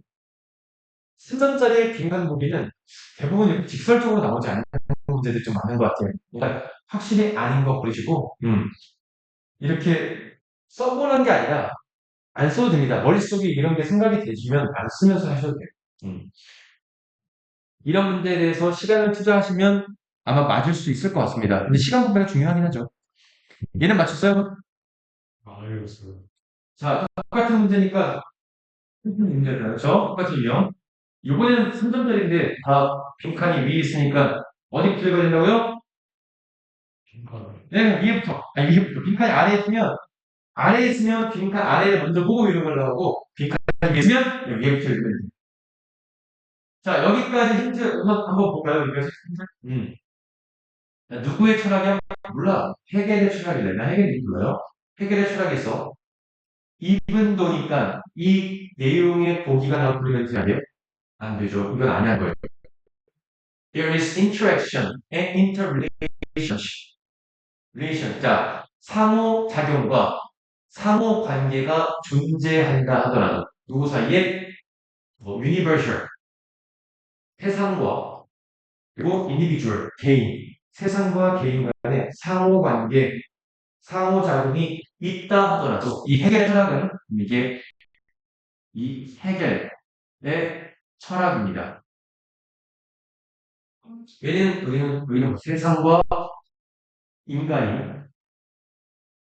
3점짜리 빈칸 보기는 대부분 이렇게 직설적으로 나오지 않는 문제들이 좀 많은 것 같아요. 그러니까 확실히 아닌 거 버리시고 이렇게 써보는 게 아니라 안 써도 됩니다. 머릿속에 이런 게 생각이 되시면 안 쓰면서 하셔도 돼요. 이런 문제에 대해서 시간을 투자하시면 아마 맞을 수 있을 것 같습니다. 근데 시간 분배가 중요하긴 하죠. 얘는 맞췄어요? 알겠어요. 자, 똑같은 문제니까 문제다. 그렇죠? 똑같은 유형. 이번에는 3점짜리인데 다 빈칸이 위에 있으니까 어디부터 읽어야 된다고요? 네, 위에부터. 위에부터. 빈칸이 아래에 있으면 빈칸 아래를 먼저 보고 읽으려고 하고 빈칸이 위에 있으면 위에부터 읽으면 돼요. 자, 여기까지 힌트 한번 볼까요? 여기까지 힌트? 누구의 철학이야? 몰라. 헤겔의 철학이래. 나 헤겔이 몰라요. 헤겔의 철학에서 이분도니까 이 내용의 보기가 나올 부르는지 아세요? 안 되죠. 이건 안 한 거예요. There is interaction and interrelationship. 자, 상호작용과 상호관계가 존재한다 하더라도 누구 사이에? universal. 세상과 그리고 인디비주얼, 개인, 세상과 개인 간의 상호관계, 상호작용이 있다 하더라도 이 해결 철학은 이게 이 해결의 철학입니다. 우리는 세상과 인간이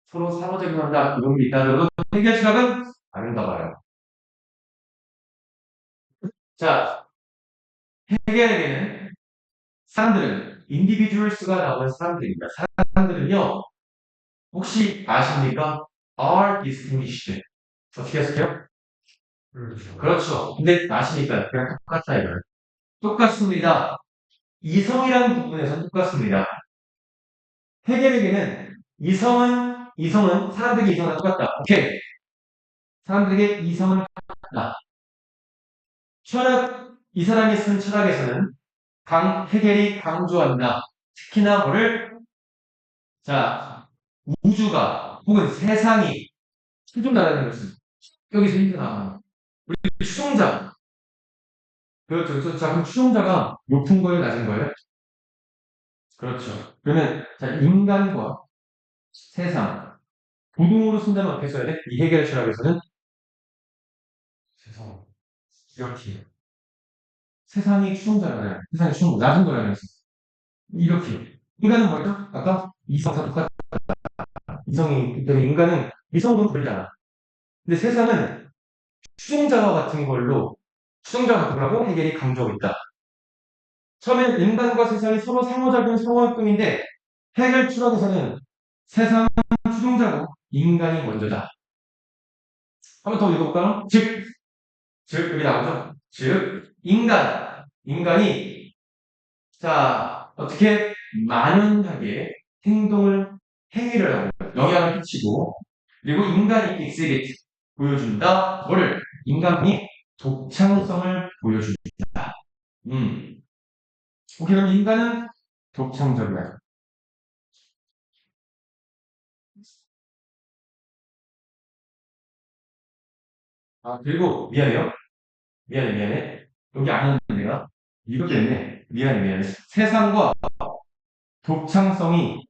서로 상호작용한다 이런 게 있다 하더라도 해결 철학은 아닌가 봐요. 자, 해결에게는 사람들은 인디비주얼스가 나오는 사람들입니다. 사람들은요, 혹시 아십니까? are distinguished. 어떻게 하세요? 그렇죠. 그렇죠. 근데 아시니까 그냥 똑같다 이거예요. 똑같습니다. 이성이라는 부분에서 똑같습니다. 해결에게는 이성은 사람들에게 이성과 똑같다. 오케이. 사람들에게 이성은 똑같다. 이 사람이 쓴 철학에서는 해겔이 강조한다. 특히나 뭐를, 자, 우주가, 혹은 세상이, 추종자라는 것은, 여기서 힌트 나와요. 우리 추종자. 그렇죠. 자, 그럼 추종자가 높은 거예요, 낮은 거예요? 그렇죠. 그러면, 자, 인간과 세상, 부동으로 쓴다면 어떻게 써야 돼? 이 해겔 철학에서는 세상. 이렇게. 세상이 추종자라면, 세상이 추종자, 낮은 거라면, 이렇게. 인간은 뭐죠? 아까 이성과 똑같다. 이성이, 때문에 인간은 이성으로 불리잖아. 근데 세상은 추종자와 같은 거라고 해겔이 강조하고 있다. 처음엔 인간과 세상이 서로 상호작용, 상호작용인데 해겔 철학에서는 세상은 추종자고 인간이 먼저다. 한번 더 읽어볼까요? 여기 나오죠? 인간이, 자, 어떻게 만연하게 행위를 하고, 영향을 끼치고, 그리고 인간이 exhibit, 보여준다. 뭐를? 인간이 독창성을 보여준다. 오케이, 그럼 인간은 독창적이야. 아, 그리고, 미안해. 여기 안 했는데, 내가. 이것 때문에, 미안해. 세상과 독창성이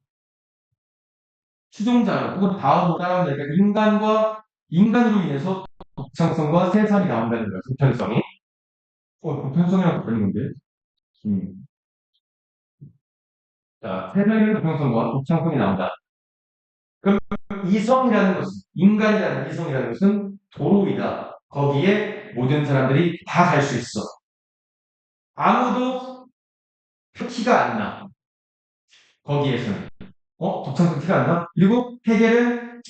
추종자, 혹은 다음으로 따라온다. 그러니까 인간으로 인해서 독창성과 세상이 나온다는 거야, 보편성이. 보편성이랑 다른 건데. 자, 세상의 보편성과 독창성이 나온다. 그럼 이성이라는 것은 도로이다. 거기에 모든 사람들이 다 갈 수 있어. 아무도 티가 안 나. 거기에서는. 독창성 티가 안 나? 그리고 해겔은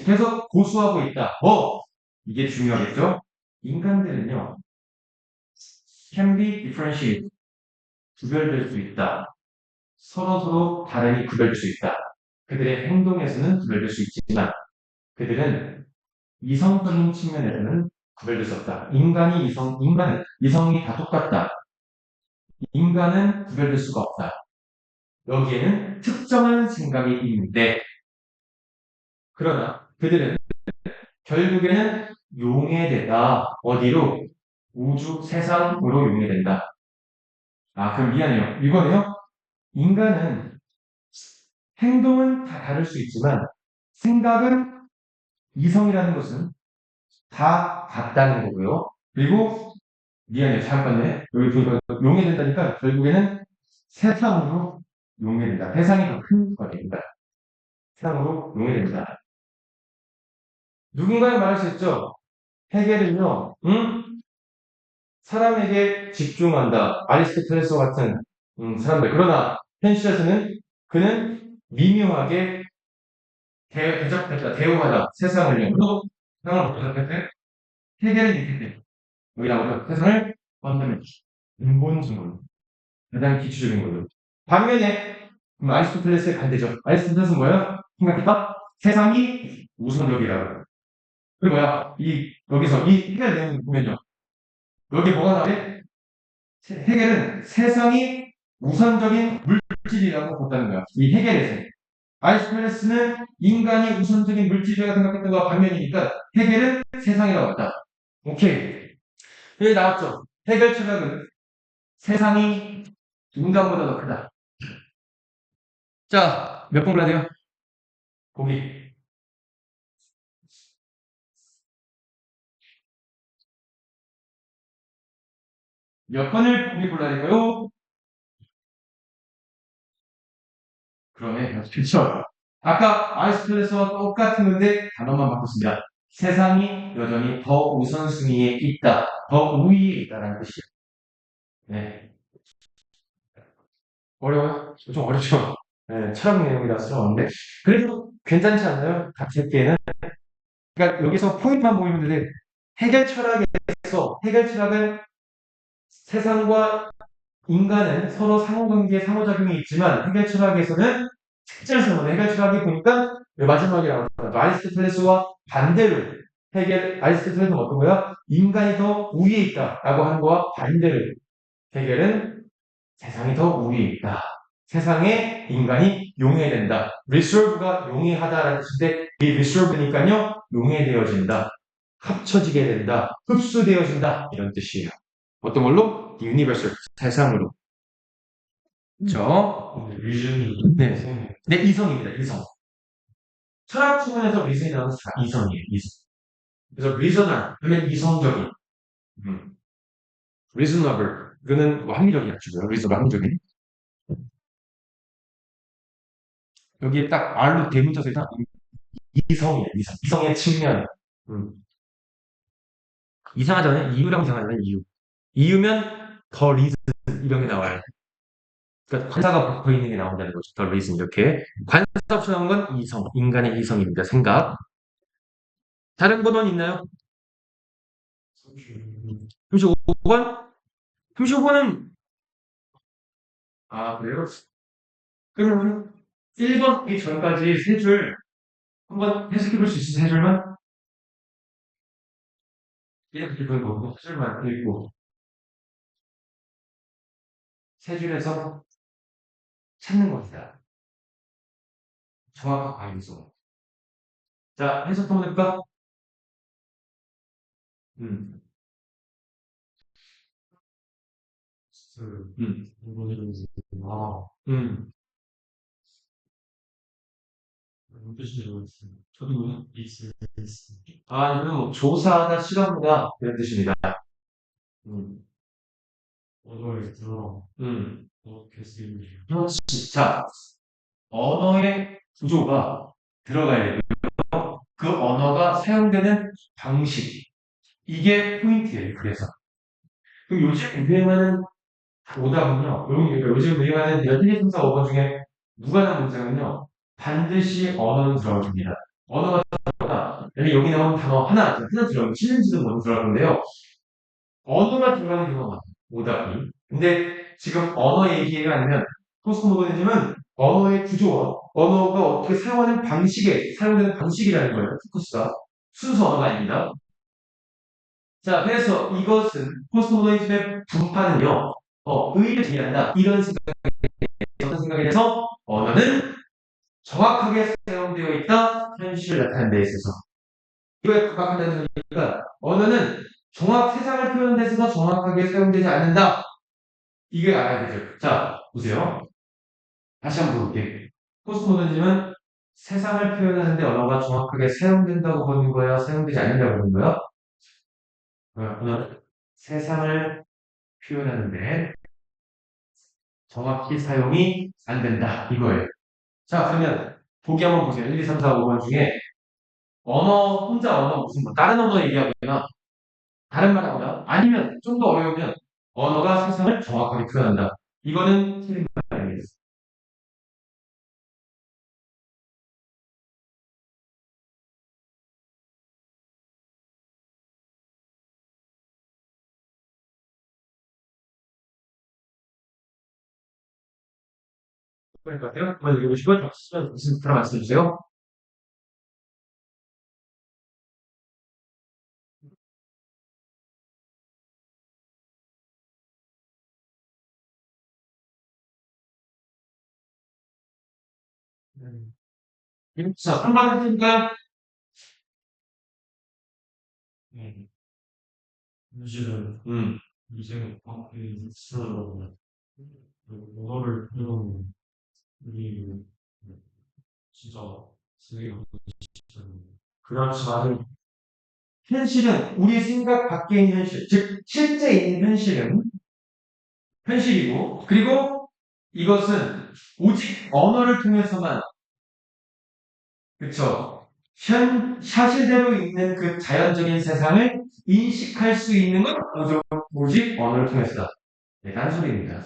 계속 고수하고 있다. 이게 중요하겠죠? 인간들은요, can be differentiated. 구별될 수 있다. 서로 다름이 구별될 수 있다. 그들의 행동에서는 구별될 수 있지만, 그들은 이성적인 측면에서는 구별될 수 없다. 인간은 이성이 다 똑같다. 인간은 구별될 수가 없다. 여기에는 특정한 생각이 있는데, 그러나 그들은 결국에는 용해되다. 어디로? 우주 세상으로 용해된다. 그럼 미안해요. 이거네요. 인간은 행동은 다 다를 수 있지만 생각은 이성이라는 것은 다 같다는 거고요. 그리고 미안해요. 잠깐만요. 여기 보니까 용해된다니까 결국에는 세상으로 용해된다. 세상이 더 큰 거리입니다. 세상으로 용해된다. 누군가는 말할 수 있죠. 해겔은요, 사람에게 집중한다. 아리스토텔레스와 같은 사람들. 그러나 현실에서는 그는 미묘하게 대적했다, 대우하다. 세상을요. 또 세상을 대적했대. 해겔은 이렇게 돼. 여기 나오죠. 세상을 본다면 근본적으로 가장 기초적인 걸로. 반면에 아리스토텔레스의 반대죠. 아리스토텔레스는 뭐예요? 생각해봐. 세상이 우선적이라고. 그 여기서 이 해결 내용 보면요. 여기 뭐가 나와요? 해겔은 세상이 우선적인 물질이라고 본다는 거야. 이 해겔에서. 아리스토텔레스는 인간이 우선적인 물질이라고 생각했던 것과 반면이니까 해겔은 세상이라고 했다. 오케이. 여기 나왔죠. 해결 철학은 세상이 인간보다 더 크다. 자, 몇 번 골라야 돼요? 보기. 몇 번을 보기 골라야 될까요? 그러네. 그렇죠. 아까 아리스토텔레스와 똑같은 건데 단어만 바꿨습니다. 세상이 여전히 더 우선순위에 있다. 더 우위에 있다라는 뜻이에요. 네. 어려워요? 좀 어렵죠? 네, 철학 내용이라서 좀 어려운데. 그래도 괜찮지 않나요? 같이 했기에는. 그러니까 여기서 포인트만 보이면 되는데, 해결 철학은 세상과 인간은 서로 상호관계, 상호작용이 있지만, 해결 철학에서는 특징성으로 해결 철학이 보니까 마지막에 나오잖아요. 아리스토텔레스와 반대로 아리스토텔레스는 어떤 거야? 인간이 더 우위에 있다라고 하는 거와 반대로 해결은 세상이 더 우위에 있다. 세상에 인간이 용해된다. resolve가 용해하다라는 뜻인데 이 resolve니까요 용해되어진다. 합쳐지게 된다. 흡수되어진다. 이런 뜻이에요. 어떤 걸로? universal, 세상으로. 그렇죠? 네. 네, 이성입니다. 이성. 철학 측면에서 리즌이 나오는 이성이에요. 이성. 그래서 reasoner 하면 이성적인. reasonable 그는 뭐 합리적인 약주고요. reasonable 합리적인. 여기에 딱 R로 대문자 써있다. 이성이에요. 이성. 이성의 측면. 이상하잖아요. 이유랑 이상하잖아요. 이유. 이유면 더 리즌 이런 게 나와요. 그러니까 관사가 붙어 있는 게 나온다는 거죠. 더 리즌 이렇게. 관사 없이 나온 건 이성. 인간의 이성입니다. 생각. 다른 번호는 있나요? 35번? 35번은 아 그래요? 그러면 1번 이 전까지 세 줄 한번 해석해 볼 수 있으세요? 세 줄만? 이렇게 보고 세 줄만 읽고 세 줄에서 찾는 겁니다. 정확한 관계성. 자, 해석 한번 해볼까? 음, 음, 음. 저도 아니면 뭐 조사하다 실험이다 이런 뜻입니다. 음, 언어에 들어 음. 어떻게 쓰이는 그렇지. 자, 언어의 구조가 들어가야 되고요. 그 언어가 사용되는 방식. 이게 포인트예요. 그래서. 그럼 요즘 유행하는 오답은요. 요즘 유행하는 12개 순서 5번 중에 누가 나온 문장은요. 반드시 언어는 들어갑니다. 언어가 들어가다. 여기 나온 단어 하나 들어가면 치는지는 먼저 들어가는데요. 언어가 들어가는 경우가 많아요. 오답이. 근데 지금 언어 얘기가 아니면 포스트모더니즘은 언어의 구조와 언어가 어떻게 사용하는 방식에 사용되는 방식이라는 거예요. 포커스가. 순수 언어가 아닙니다. 자, 그래서 이것은 포스트모더니즘의 분파는요. 의의를 제기한다. 이런 생각에 대해서 언어는 정확하게 사용되어 있다. 현실을 나타내는 데 있어서. 이거에 각각한다는 소리니까 언어는 세상을 표현하는 데 있어서 정확하게 사용되지 않는다. 이게 알아야 되죠. 자, 보세요. 다시 한번 볼게요. 포스트모더니즘은 세상을 표현하는데 언어가 정확하게 사용된다고 보는 거야? 사용되지 않는다고 보는 거야? 언어는 세상을 표현하는데 정확히 사용이 안 된다. 이거예요. 자, 그러면 보기 한번 보세요. 1, 2, 3, 4, 5번 중에 혼자 언어 무슨 뭐 다른 언어 얘기하거나 다른 말 하거나 아니면 좀 더 어려우면 언어가 세상을 정확하게 표현한다. 이거는 틀린 말입니다. 그럴 것 같아요. 한번 읽어보시고 적으시면 무슨 따라 말씀해 주세요. 자, 한번 해주니까 무지를 이제 밖에 쓰는 언어를 배우는 우리 진짜 세계가 그렇지만 현실은 우리 생각 밖에 있는 현실, 즉 실제 있는 현실은 현실이고 그리고 이것은 오직 언어를 통해서만 그쵸 사실대로 있는 그 자연적인 세상을 인식할 수 있는 건 오직 언어를 통해서다. 네, 딴소리입니다.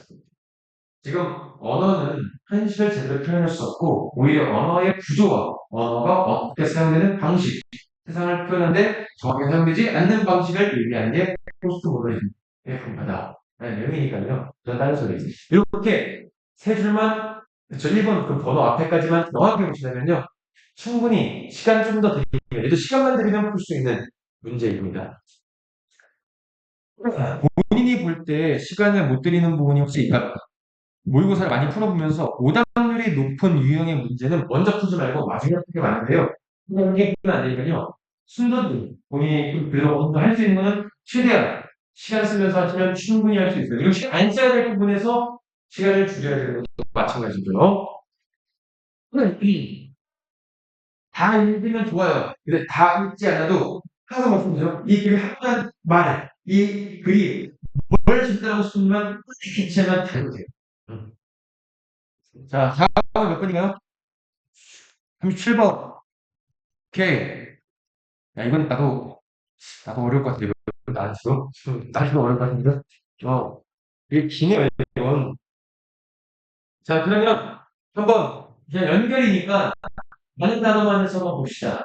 지금 언어는 현실을 제대로 표현할 수 없고 오히려 언어의 구조와 언어가 어떻게 사용되는 방식 세상을 표현하는데 정확하게 사용되지 않는 방식을 의미하는 게 포스트 모더니즘의 분파다 라는 내용이니까요. 그런 다른 소리지. 이렇게 세 줄만 저 1번 그 번호 앞에까지만 정확하게 보시려면요. 충분히 시간 좀 더 드리면 얘도 시간만 드리면 풀 수 있는 문제입니다. 본인이 볼 때 시간을 못 드리는 부분이 혹시 있다? 모의고사를 많이 풀어보면서 오답률이 높은 유형의 문제는 먼저 풀지 말고 나중에 풀게 많은데요. 이게 풀면 안 되니까요. 순서대로 본인이 그래도 할 수 있는 거는 최대한 시간 쓰면서 하시면 충분히 할 수 있어요. 그리고 시간 안 써야 될 부분에서 시간을 줄여야 되는 것도 마찬가지고요. 다 읽으면 좋아요. 근데 다 읽지 않아도 항상 말씀드리죠. 이 글이 한번 말해. 이 글이 뭘 전달하고 싶으면 캐치하면 다 읽으세요. 자, 4번 몇 번인가요? 37번. 오케이. 야, 이건 나도 어려울 것 같아. 이거 나도 어려울 것 같은데. 이게 기네요, 이건. 자, 그러면 한번 그냥 연결이니까 많은 단어만 해서 한번 봅시다.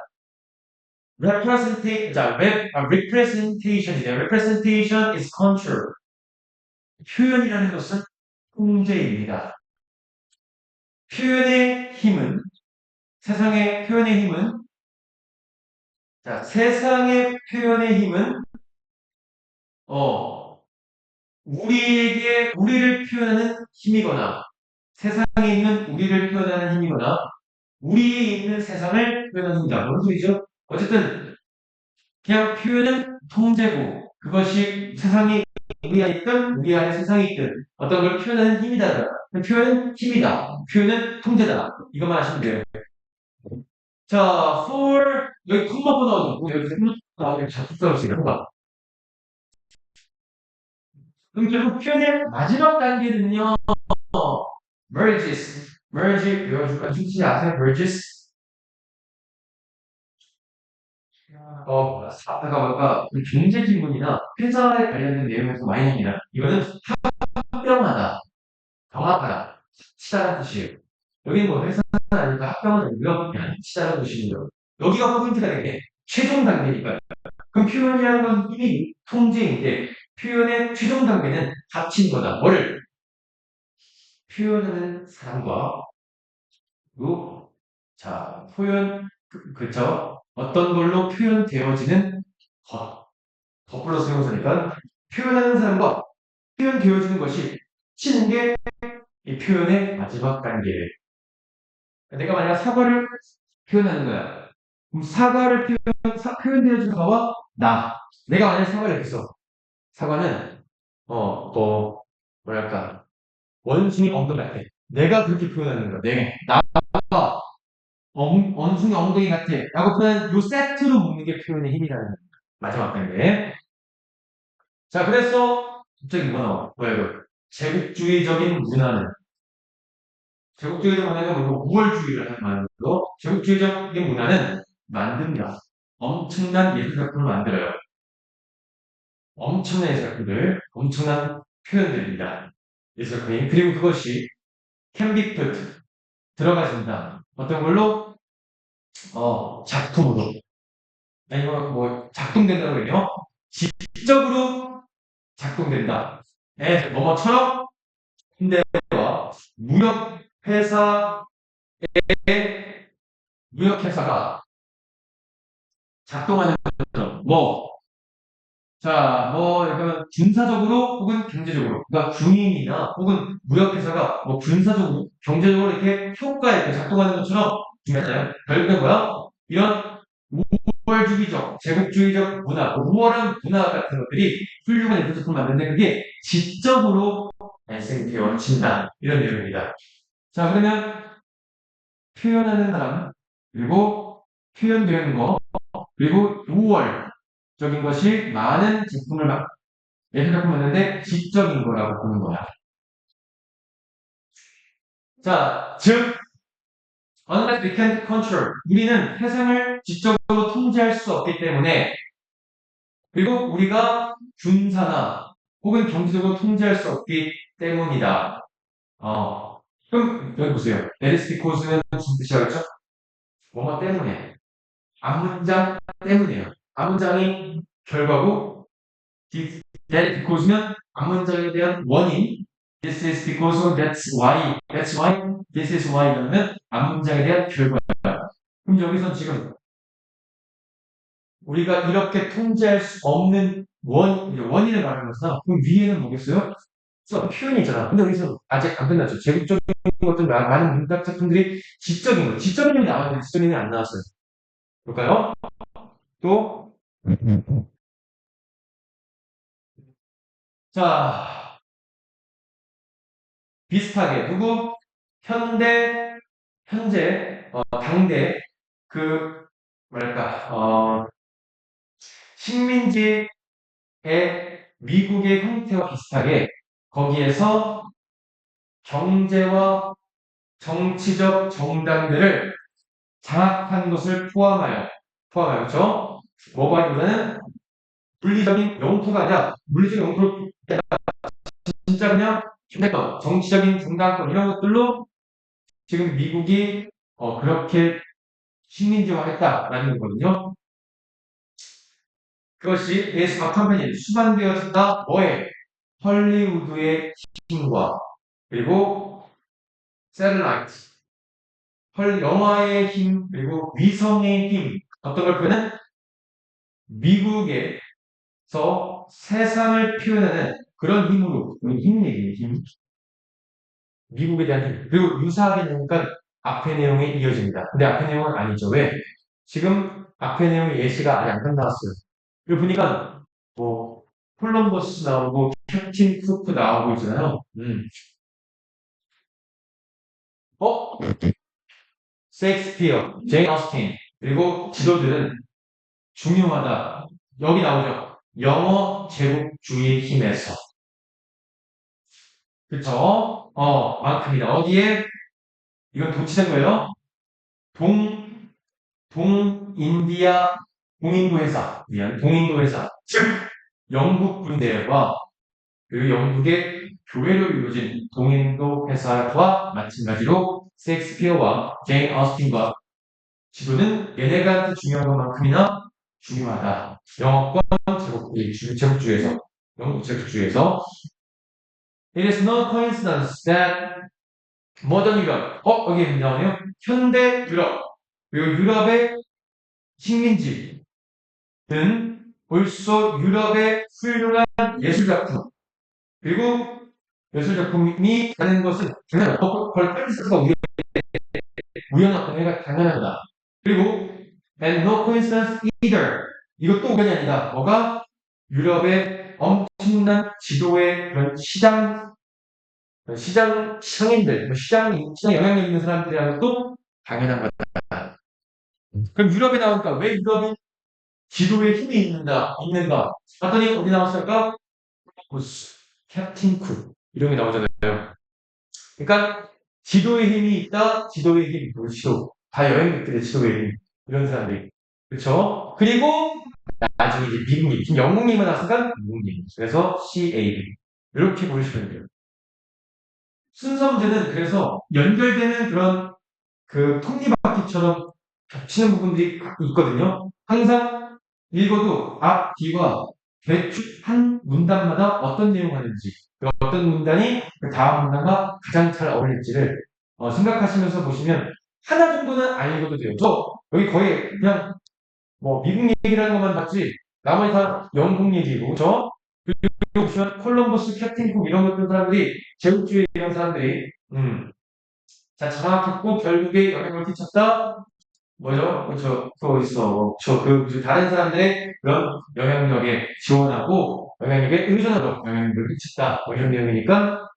representation이죠. representation is control. 표현이라는 것은 통제입니다. 표현의 힘은 세상의 표현의 힘은 자, 세상의 표현의 힘은 우리를 표현하는 힘이거나 세상에 있는 우리를 표현하는 힘이거나 우리에 있는 세상을 표현하는 힘이다. 무슨 소리죠? 어쨌든 그냥 표현은 통제고 그것이 세상이 우리 안에 있든 우리 안에 세상이 있든 어떤 걸 표현하는 힘이다. 표현은 힘이다. 표현은 통제다. 이것만 하시면 돼요. 자, for 여기 콤마도 나오죠. 여기 콤마 나오면 자꾸 써주세요. 그럼 결국 표현의 마지막 단계는요. merge 배워줄까? 혹시 아세요? merges? 아까 경제 지문이나 회사에 관련된 내용에서 많이 나옵니다. 이거는 합병하다, 병합하다, 치다라는 뜻이에요. 여기는 뭐 회사는 아니니까 합병은 아니고요. 그냥 치다라는 뜻이고요. 여기가 포인트가 되는 게 최종 단계니까요. 그럼 표현이라는 건 이미 통제인데 표현의 최종 단계는 합친 거다. 뭐를? 표현하는 사람과 그리고 자 표현 그쵸? 어떤 걸로 표현되어지는 것 플러스 형사니까 표현하는 사람과 표현되어지는 것이 치는 게 이 표현의 마지막 단계예요. 내가 만약 사과를 표현하는 거야. 그럼 사과를 표현되어지는 거와 내가 만약 사과를 했어. 사과는 뭐랄까 원숭이 엉덩이 같아. 내가 그렇게 표현하는 거야. 나가 원숭이 엉덩이 같아. 라고 표현한 요 세트로 묶는 게 표현의 힘이라는 마지막 단계. 자, 그래서 갑자기 뭐가 나와? 뭐야 이거? 제국주의적인 문화는 뭐 우월주의를 하는 말로 제국주의적인 문화는 만듭니다. 엄청난 예술작품을 만들어요. 엄청난 예술작품들, 엄청난 표현들입니다. 예술작품이. 그리고 그것이 can be put 들어가진다. 어떤 걸로? 작품으로. 아니면 뭐 작동된다고 그래요. 직접으로 작동된다. 뭐뭐처럼 현대와 무역회사가 작동하는 것처럼 약간 군사적으로 혹은 경제적으로 그러니까 군인이나 혹은 무역회사가 뭐 군사적으로 경제적으로 이렇게 효과 있게 작동하는 것처럼 중요하잖아요. 결국엔 뭐야? 이런 우월주의적, 제국주의적 문화, 우월한 문화 같은 것들이 훌륭한 인터제품을 만드는데 그게 지적으로 발생되어진다. 이런 내용입니다. 자, 그러면 표현하는 사람, 그리고 표현되는 거, 그리고 우월적인 것이 많은 제품을 예술작품 만드는데 지적인 거라고 보는 거야. 자, 즉, unless we can control. 우리는 세상을 지적으로 통제할 수 없기 때문에, 그리고 우리가 군사나 혹은 경제적으로 통제할 수 없기 때문이다. 그럼 여기 보세요. That is because는 무슨 뜻이라고 했죠? 뭐뭐 때문에. 앞문장 때문이에요. 앞문장이 결과고, that is because면 앞문장에 대한 원인. This is because of that's why. That's why. This is why. 이러면 앞문장에 대한 결과야. 그럼 여기서 지금 우리가 이렇게 통제할 수 없는 원인을 말하는 거잖아. 그럼 위에는 뭐겠어요? 표현이잖아. 근데 여기서 아직 안 끝났죠. 제국적인 것들 많은 문학 작품들이 지적인 거. 지적인 점이 나왔는데 지적인 점이 안 나왔어요. 볼까요? 또 자, 비슷하게 누구? 현재, 당대 그 뭐랄까 식민지의 미국의 형태와 비슷하게 거기에서 경제와 정치적 정당들을 장악한 것을 포함하여, 그렇죠? 뭐가보다는 물리적인 영토가 아니라 물리적인 영토를 진짜 그냥 정치적인 정당권 이런 것들로 지금 미국이 그렇게 식민지화했다라는 거거든요. 그것이 베이스 컴퍼니 수반되어졌다. 뭐에? 헐리우드의 힘과 그리고 셀라이트 영화의 힘 그리고 위성의 힘 어떤 걸 표현은 미국에서 세상을 표현하는 그런 힘으로 힘 얘기예요. 힘 미국에 대한 힘 그리고 유사하게 되니까 앞의 내용에 이어집니다. 근데 앞의 내용은 아니죠. 왜? 지금 앞의 내용의 예시가 아직 안 끝나왔어요. 그리고 보니까 뭐 콜럼버스 나오고 캡틴 쿠크 나오고 있잖아요. 셰익스피어, 제인 오스틴 그리고 지도들은 중요하다. 여기 나오죠. 영어 제국주의 힘에서. 그쵸? 만큼이다. 어디에? 이건 도치된 거예요. 동인도 회사. 동인도 회사. 즉, 영국 군대와 그 영국의 교회로 이루어진 동인도 회사와 마찬가지로 셰익스피어와 제인 오스틴과 지도는 얘네가 중요한 것만큼이나 중요하다. 영어권 제국주의에서 영국 제국주의에서 It is no coincidence that modern Europe 여기 나오네요. 현대 유럽 그리고 유럽의 식민지는 벌써 유럽의 훌륭한 예술작품 그리고 예술작품이 되는 것은 당연하다. 펄펄스가 우연한 해가 당연하다. 그리고 and no coincidence either. 이것도 우연이 아니다. 뭐가? 유럽의 엄청난 지도의 그런 상인들, 시장 영향력 있는 사람들이라는 것도 당연한 거다. 그럼 유럽에 나오니까 왜 유럽이 지도에 힘이 있는가? 봤더니 어디 나왔을까? 캡틴 쿡 이런 게 나오잖아요. 그러니까 지도의 힘이 있다. 지도의 힘, 지도. 다 여행객들의 지도의 힘. 이런 사람들이. 그렇죠? 그리고 나중에 이제 미국님, 지금 영국님은 나왔으니까 미국님. 그래서 CAB. 이렇게 보시면 돼요. 순서 문제는 그래서 연결되는 그런 그 톱니바퀴처럼 겹치는 부분들이 있거든요. 항상 읽어도 앞, 뒤와 대충 한 문단마다 어떤 내용을 하는지, 어떤 문단이 그 다음 문단과 가장 잘 어울릴지를 생각하시면서 보시면 하나 정도는 안 읽어도 돼요. 여기 거의 그냥 뭐 미국 얘기라는 것만 봤지 나머지 다 영국 얘기고 그렇죠? 그리고 보시면 콜럼버스, 캡틴 쿡 이런 것들 사람들이 제국주의 이런 사람들이 자 장악했고 결국에 영향을 끼쳤다. 뭐죠? 또 있어. 다른 사람들의 그런 영향력에 지원하고 영향력에 의존하도록 영향력을 미친다. 뭐 이런 내용이니까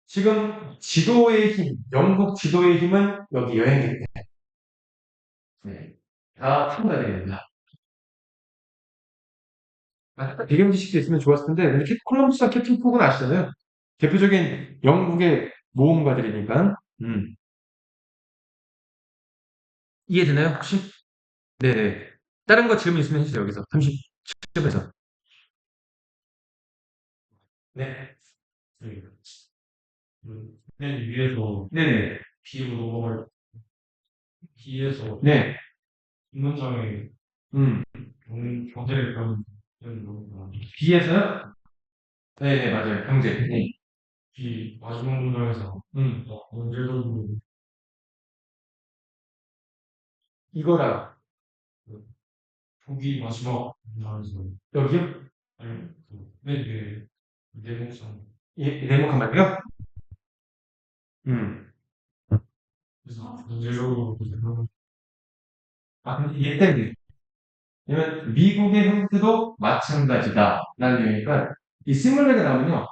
지금 지도의 힘, 영국 지도의 힘은 여기 여행객 때. 네. 다 참고해야 됩니다. 배경 지식도 있으면 좋았을 텐데, 근데 콜럼버스와 캡틴 콕은 아시잖아요? 대표적인 영국의 모험가들이니까. 이해되나요, 혹시? 네네. 다른 거 질문 있으면 해주세요, 여기서. 30점에서. 네. 네. 맨 위에서 네네. B로 넘어갈 B에서 네. 이 문장에 음. 경제를 배우는 거 B에서요? 네네, 맞아요. 경제. 네. B 마지막 문장에서 언제도 이거랑, 초기 마지막 문장에서 여기요? 아니 맨 위에 내목상 네모칸 말고요? 그래서 전체적으로 근데 이게 때문에. 왜냐면 미국의 형태도 마찬가지다. 라는 얘기니까, 이 스물레가 나오면요.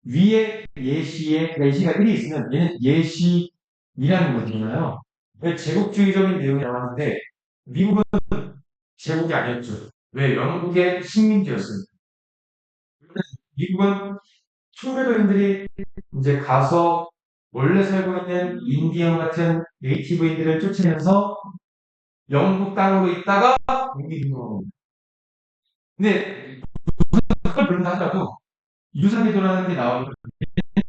위에 예시에, 그러니까 예시가 1이 있으면 얘는 예시이라는 거잖아요. 왜 제국주의적인 내용이 나왔는데, 미국은 제국이 아니었죠. 왜? 영국의 식민지였습니다. 미국은 총개도인들이 이제 가서 원래 살고 있는 인디언 같은 네이티브인들을 쫓으면서 영국 땅으로 있다가 독립운동을. 근데 그걸 그런다 하더라도 유사기도라는 게 나오면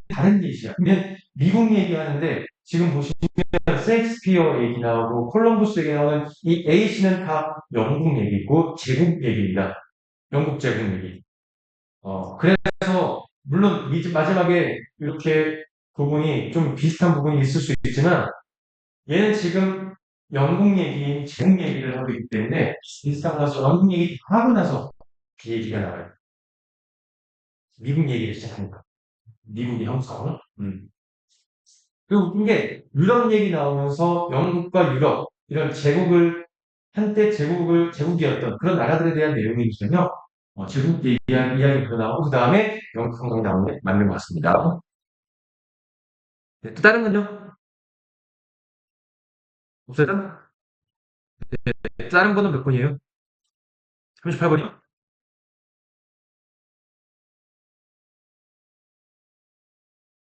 다른 예시야. 근데 미국 얘기하는데 지금 보시면 셰익스피어 얘기 나오고 콜럼버스 얘기 나오는 이 A씨는 다 영국 얘기고 제국 얘기입니다. 영국 제국 얘기. 그래서 물론 마지막에 이렇게 부분이 좀 비슷한 부분이 있을 수 있지만 얘는 지금 영국 얘기인 제국 얘기를 하고 있기 때문에 비슷한 거서 영국 얘기 하고 나서 그 얘기가 나와요. 미국 얘기를 시작합니다. 미국의 형성. 그리고 웃긴 게 유럽 얘기 나오면서 영국과 유럽 이런 한때 제국이었던 그런 나라들에 대한 내용이 있으면요. 제국 이야기가 나오고 그 다음에 영국 성경이 나오는 게 맞는 것 같습니다. 네, 또 다른 건요? 없어요? 네, 다른 거는 몇 번이에요? 38번이요?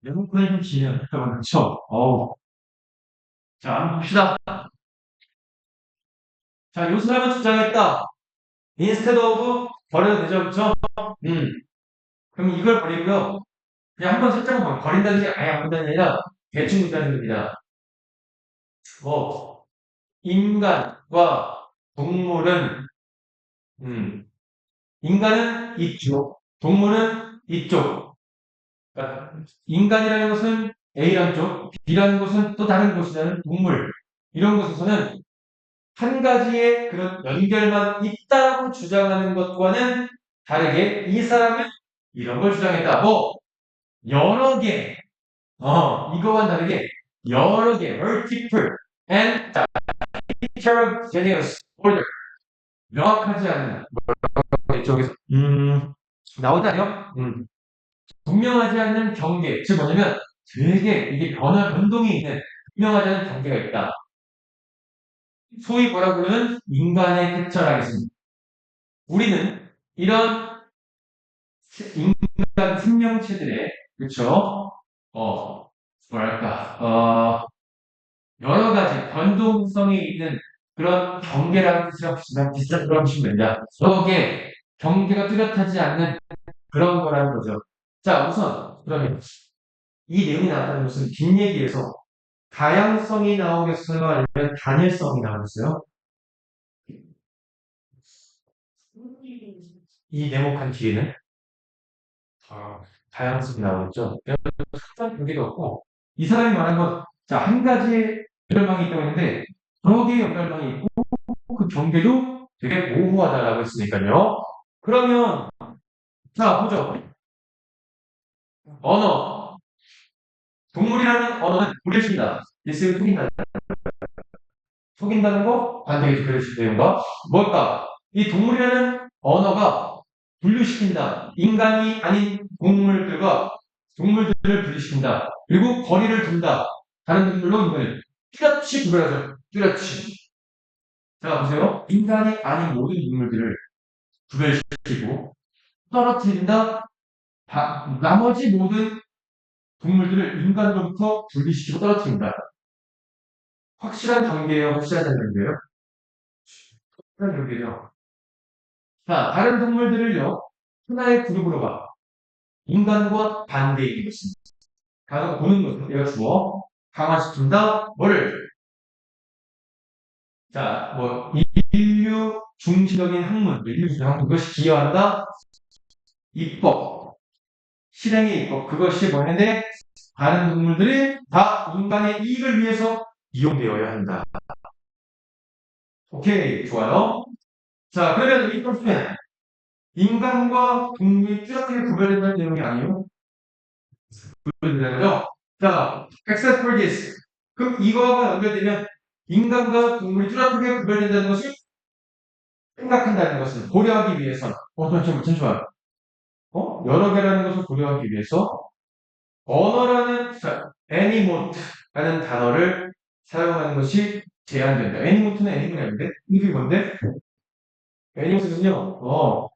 영국 거는 좀 지네요. 잠깐만, 그쵸? 자, 한번 봅시다. 자, 요 사람은 주장했다. 인스테드 오브 버려도 되죠, 그쵸? 그럼 이걸 버리고요. 그냥 한번 살짝만 버린다는 게 아예 안 본다는 게 아니라 대충 본다는 겁니다. 뭐, 인간과 동물은, 인간은 이쪽, 동물은 이쪽. 그러니까 인간이라는 것은 A라는 쪽, B라는 것은 또 다른 곳이라는 동물. 이런 곳에서는 한 가지의 그런 연결만 있다고 주장하는 것과는 다르게 이 사람은 이런 걸 주장했다. 뭐, 여러 개, 이거와는 다르게 여러 개, multiple and heterogeneous order. 명확하지 않은, 이쪽에서, 나오다요? 분명하지 않는 경계. 즉 뭐냐면 되게 이게 변동이 있는 분명하지 않은 경계가 있다. 소위 뭐라 부르는 인간의 특징하겠습니다. 우리는 이런 인간 생명체들의 그렇죠? 뭐랄까 여러 가지 변동성이 있는 그런 경계라는 뜻이랑 비슷한 그런 보시면 됩니다. 여기에 경계가 뚜렷하지 않는 그런 거라는 거죠. 자, 우선 그러면 이 내용이 나왔다는 것은 뒷얘기에서 다양성이 나오겠어요? 아니면 단일성이 나오겠어요? 이 네모칸 뒤에는 다양성이 나오겠죠. 특정 경계가 없고 이 사람이 말한 건 자, 한 가지의 연결망이 있다고 했는데 여러 개의 연결망이 있고 그 경계도 되게 모호하다라고 했으니까요. 그러면 자, 보죠. 언어. 동물이라는 언어는 우리입니다. 예스를 통한다. 속인다는 거, 반대로 그려주시는 거. 뭘까? 이 동물이라는 언어가 분류시킨다. 인간이 아닌 동물들을 분류시킨다. 그리고 거리를 둔다. 다른 동물로 인간을 뚜렷이 구별하죠. 뚜렷이. 자, 보세요. 인간이 아닌 모든 동물들을 구별시키고 떨어뜨린다. 나머지 모든 동물들을 인간으로부터 분리시키고 떨어뜨린다. 확실한 경계예요. 확실하지 않은 경계예요. 확실한 경계죠. 자, 다른 동물들을요. 하나의 그룹으로 봐. 인간과 반대인 것입니다. 가서 보는 것은 얘가 주어 강화시킨다. 뭐를? 자, 인류 중심적인 학문, 인류 중심적인 학문, 그것이 기여한다. 입법, 실행의 입법, 그것이 뭐였는데 다른 동물들이 다 인간의 이익을 위해서 이용되어야 한다. 오케이, 좋아요. 자, 그러면 이 컨셉은 인간과 동물이 뚜렷하게 구별된다는 내용이 아니에요? 구별된다는 거죠? 자, except for this. 그럼 이거가 연결되면 인간과 동물이 뚜렷하게 구별된다는 것을 생각한다는 것을 고려하기 위해서는 잠시만. 여러 개라는 것을 고려하기 위해서 언어라는 애니모트라는 단어를 사용하는 것이 제한된다. 애니모트는 애니모트인데 이게 뭔데? 애니모트는요.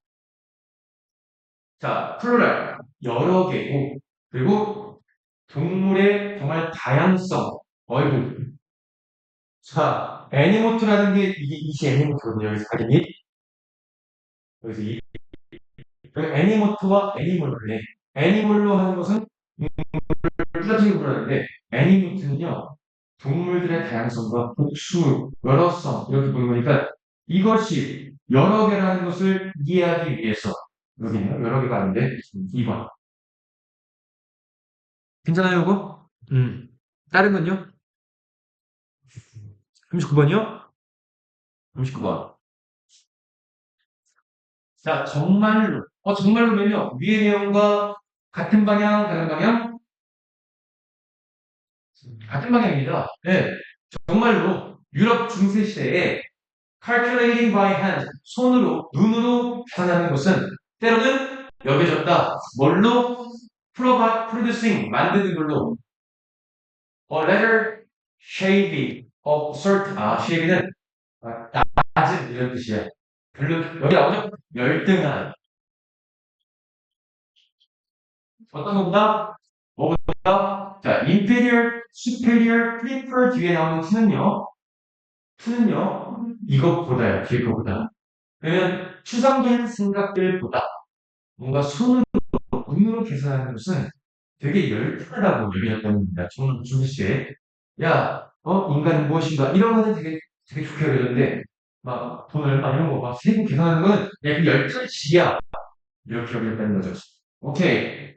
자, 플루랄 여러 개고 그리고 동물의 정말 다양성. 어이구. 자, 애니모트라는 게 이게 애니모트거든요. 여기서 가림이 여기서 애니모트와 애니멀로 해. 애니멀로 하는 것은 뚜렷하게 구별하는데 애니모트는요. 동물들의 다양성과 복수, 여러성 이렇게 보는 거니까 이것이 여러 개라는 것을 이해하기 위해서 여기네요. 여러 개가 아닌데 2번. 괜찮아요, 이거? 다른 건요? 39번이요? 39번. 자, 정말로. 정말로면요. 위의 내용과 같은 방향, 다른 방향? 같은 방향입니다. 네. 정말로 유럽 중세 시대에 calculating by hand, 눈으로 계산하는 것은 때로는 여겨졌다. 뭘로? producing, 만드는 걸로. A letter shady of certain, shady는 낮은 이런 뜻이야. 여기 나오죠? 열등한. 어떤 것보다? 뭐보다? 자, inferior, superior, prefer 뒤에 나오는 T는요, 이것보다요, 뒤에 거보다. 그러면 추상적인 생각들보다 뭔가 눈으로 계산하는 것은 되게 열등하다고 여겨졌다는 겁니다. 중시에. 야, 인간은 무엇인가? 이런 거는 되게 좋게 여겨졌는데, 막 돈을, 이런 거, 막 세금 계산하는 거는 그 열등식이야. 이렇게 여겨졌다는 거죠. 오케이.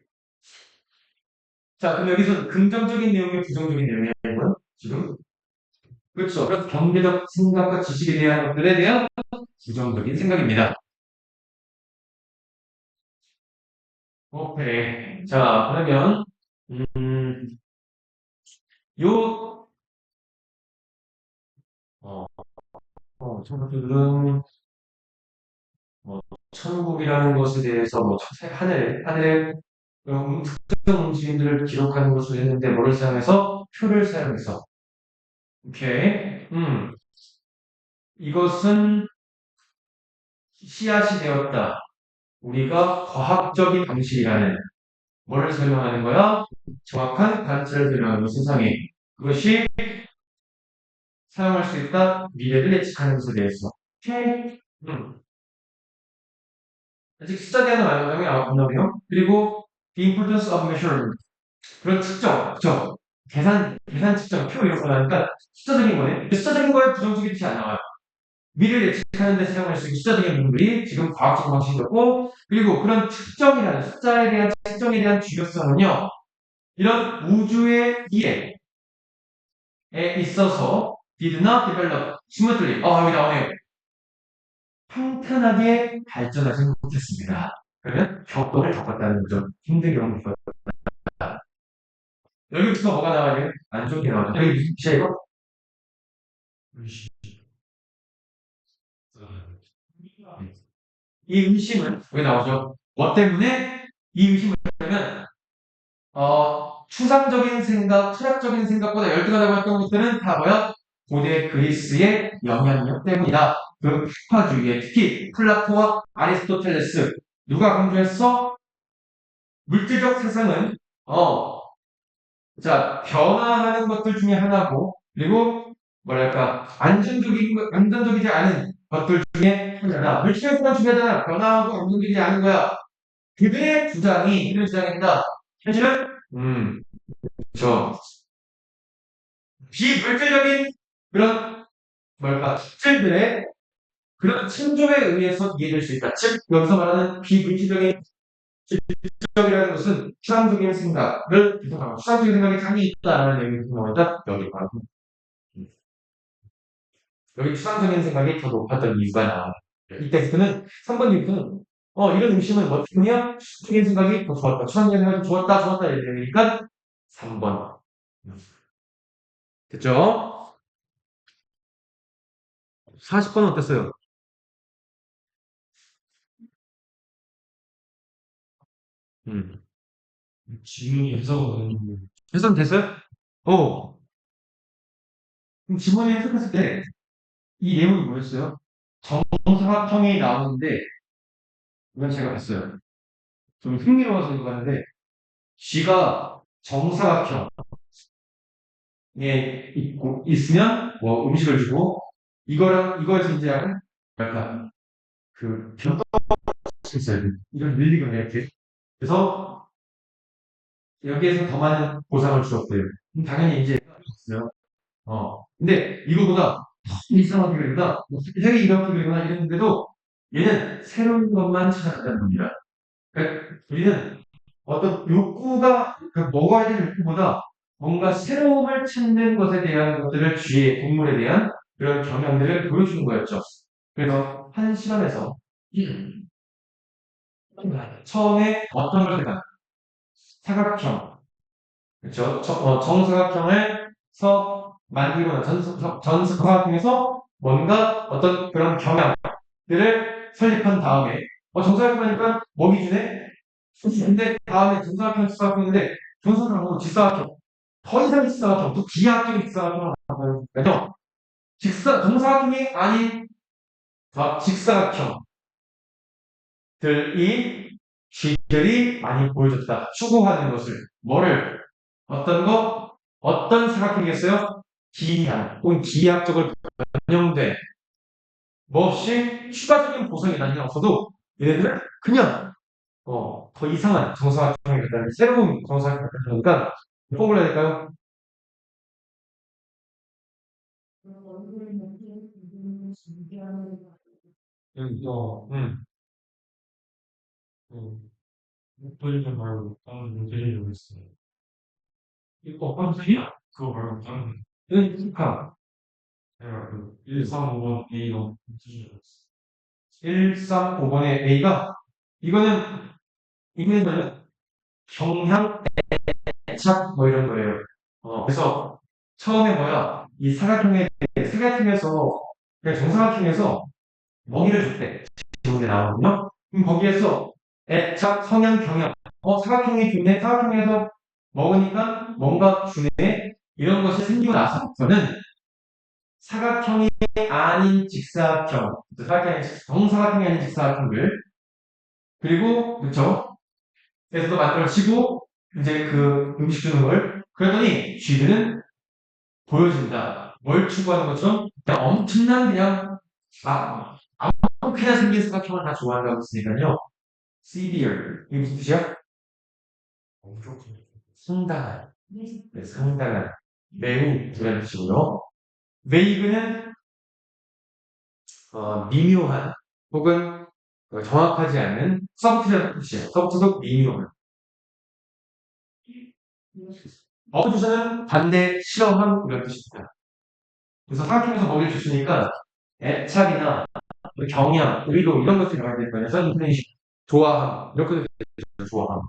자, 그럼 여기서 긍정적인 내용이 부정적인 내용이야, 이건? 지금? 그렇죠. 그래서 경제적 생각과 지식에 대한 것들에 대한 부정적인 생각입니다. 오케이. 자, 그러면, 요, 청소들은, 천국이라는 것에 대해서, 하늘에, 특정 움직임들을 기록하는 것을 했는데, 뭐를 사용해서? 표를 사용해서. 오케이. 이것은 씨앗이 되었다. 우리가 과학적인 방식이라는 뭐를 설명하는 거야? 정확한 관찰을 설명하는 세상에 그것이 사용할 수 있다. 미래를 예측하는 것에 대해서. 오케이. 아직 숫자 대한 말이 나오네요. 그리고 the importance of measurement. 그런 측정, 그쵸? 계산 측정, 표 이런 거 나니까 숫자적인 거네. 숫자적인 거에 부정적인 뜻이 안 나와요. 미래를 예측하는 데 사용할 수 있는 숫자적인 부분들이 지금 과학적 방식이었고, 그리고 그런 숫자에 대한 측정에 대한 중요성은요, 이런 우주의 이해에 있어서 did not develop smoothly. 여기 나오네요. 평탄하게 발전하지 못했습니다. 그러면 격동을 겪었다는 거죠. 힘든 경험을 겪었다. 여기부터 뭐가 나와야 돼요? 안 좋은 게 나와요. 여기 무슨 뜻이야, 이거? 이 의심은 여기 나오죠. 뭐 때문에 이 의심을 하면 추상적인 생각, 철학적인 생각보다 열등하다고 했던 것들은 다 뭐야? 고대 그리스의 영향력 때문이다. 그 흑파주의에 특히 플라토와 아리스토텔레스 누가 강조했어? 물질적 세상은 자 변화하는 것들 중에 하나고 그리고 뭐랄까 안전적이지 않은 것들 중에 하나다. 물질적 세상 중에잖아. 변화하고 안정적이지 않은 거야. 그들의 주장입니다. 현실은 그렇죠. 비물질적인 그런 뭐랄까 특질들의 그런 창조에 의해서 이해될 수 있다. 즉 여기서 말하는 비물질적인 질적이라는 것은 추상적인 생각을 비롯하고 추상적인 생각이 강이 있다라는 얘기를 나오다 여기 바로 여기 추상적인 생각이 더 높았던 이유가 나와요. 이 텍스트는 3번 이유는 이런 의심은 뭐 때문이야? 추상적인 생각이 더 좋았다. 추상적인 생각이 좋았다 이러니까 3번 됐죠? 40번은 어땠어요? 음. 지문이 해석은 되는데 해석 됐어요? 그럼 지문에 해석했을 때 이 내용이 뭐였어요? 정사각형이 나오는데 이건 제가 봤어요. 좀 흥미로워서 이거 봤는데 쥐가 정사각형에 있으면 뭐 음식을 주고 이거에서 이제 약간 그 변덕 있어요. 이런 밀리거나 이렇게. 그래서 여기에서 더 많은 보상을 주었대요. 그럼 당연히 이제 있어요. 근데 이거보다 더 이상하게 그리거나 되게 이렇게 그리거나 이랬는데도 얘는 새로운 것만 찾아간다는 겁니다. 그러니까 우리는 어떤 욕구가 먹어야 될 욕구보다 뭔가 새로움을 찾는 것에 대한 것들을 쥐의 동물에 대한 그런 경향들을 보여주는 거였죠. 그래서 한 실험에서 처음에 어떤 걸 생각 사각형 그렇죠? 정사각형을 만들고 난 전사각형에서 뭔가 어떤 그런 경향들을 설립한 다음에 정사각형 하니까 먹이 주네? 근데 다음에 정사각형, 직사각형인데 정사각형하고 직사각형 더 이상 직사각형, 또 기하학적인 직사각형을 나타나거든요. 정사각형이 아닌 직사각형들이 쥐들이 많이 보여줬다. 추구하는 것을 뭐를 어떤 사각형이었어요? 기하 혹은 기하학적으로 변형된 뭐 없이 추가적인 보상이 나중에 없어도 얘네들은 그냥 더 이상한 정사각형이 됐다는 새로운 정사각형이 됐다니까 몇 번 골라야 될까요? 여기서 음. 목도리는 말고 다른 모델이 있어요. 이거 어떤 소리야? 그거 말고 다른 이건 축하. 제가 그 135번 A로 주셨어요. 135번의 A가 이거는 경향 애착 뭐 이런 거예요. 그래서 처음에 이 사각형에서 그냥 정사각형에서 먹이를 줬대. 지문에 나오거든요. 그럼 거기에서 애착, 성향, 경향. 사각형이 좋네. 사각형에서 먹으니까 뭔가 주네. 이런 것이 생기고 나서부터는 사각형이 아닌 직사각형, 정사각형이 아닌 직사각형들 그리고 그렇죠. 에서도 만들어지고 이제 그 음식 주는 걸 그러더니 쥐들은 보여준다. 뭘 추구하는 것처럼 그냥 엄청난 그냥 아무렇게나 생긴 사각형을 다 좋아한다고 했으니까요. severe 이게 무슨 뜻이야? 엄청 상당한 네, 상당한 매우 이라는 뜻이고요. vague는 미묘한 혹은 정확하지 않은 subtle이라는 뜻이에요. subtle도 미묘한 어부주사는 반대 싫어함 이런 뜻입니다. 그래서 사각형에서 먹이를 줬으니까 애착이나 경향, 의도 이런 것들이 나와야 될 거예요. 인플레이션, 좋아함 이렇게 좋아함.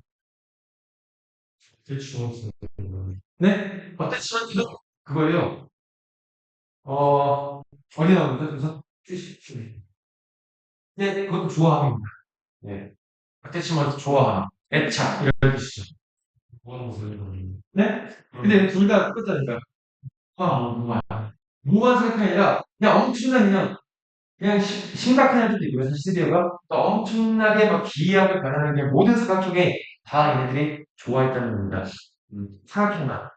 대충 네? 어땠지만 그거예요. 어디 나오는데? 그래서 네, 그것도 좋아함입니다. 예. attachment 좋아함, 애착 이런 뜻이죠. 뭐 하는 거세요, 이거는? 네? 근데 둘 다 똑같다니까. 무한 생각이 아니라 그냥 엄청난 그냥 심각한 일도 있고요. 사실 시리어가 또 엄청나게 막 기이하게 변하는 게 모든 사각형에 다 얘네들이 좋아했다는 겁니다. 사각형만.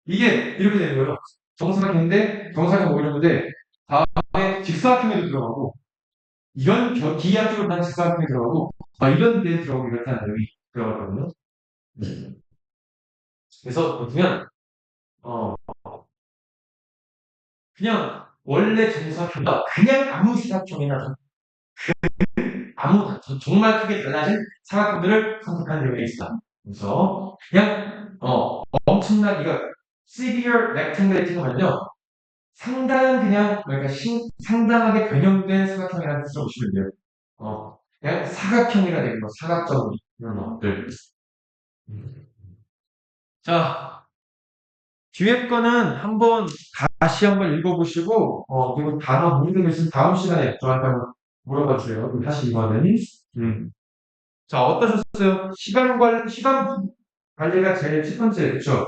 이게 이렇게 되는 거예요. 정사각형인데 정사각형 이러는데 다음에 직사각형에도 들어가고 이런 기하학적으로 난 직사각형에 들어가고 이런 데에 들어가고 이렇다는 내용이 들어가거든요. 그래서 보면 그냥 원래 정사각형과 그냥 아무 사각형이나 정말 크게 달라진 사각형들을 선택하는 경우가 있다. 그래서 그냥 엄청난 이거 severe rectangle이라는 말은요. 상당한 그냥 상당하게 변형된 사각형이라는 뜻으로 보시면 돼요. 그냥 사각형이라 되는 거, 사각형 이런 것들. 자, 뒤에 거는 다시 한번 읽어보시고, 그리고 단어 모르는 게 있으면 다음 시간에 저한테 한번 물어봐 주세요. 그럼 다시 이거는. 자, 어떠셨어요? 시간 관리가 제일 첫 번째, 그쵸?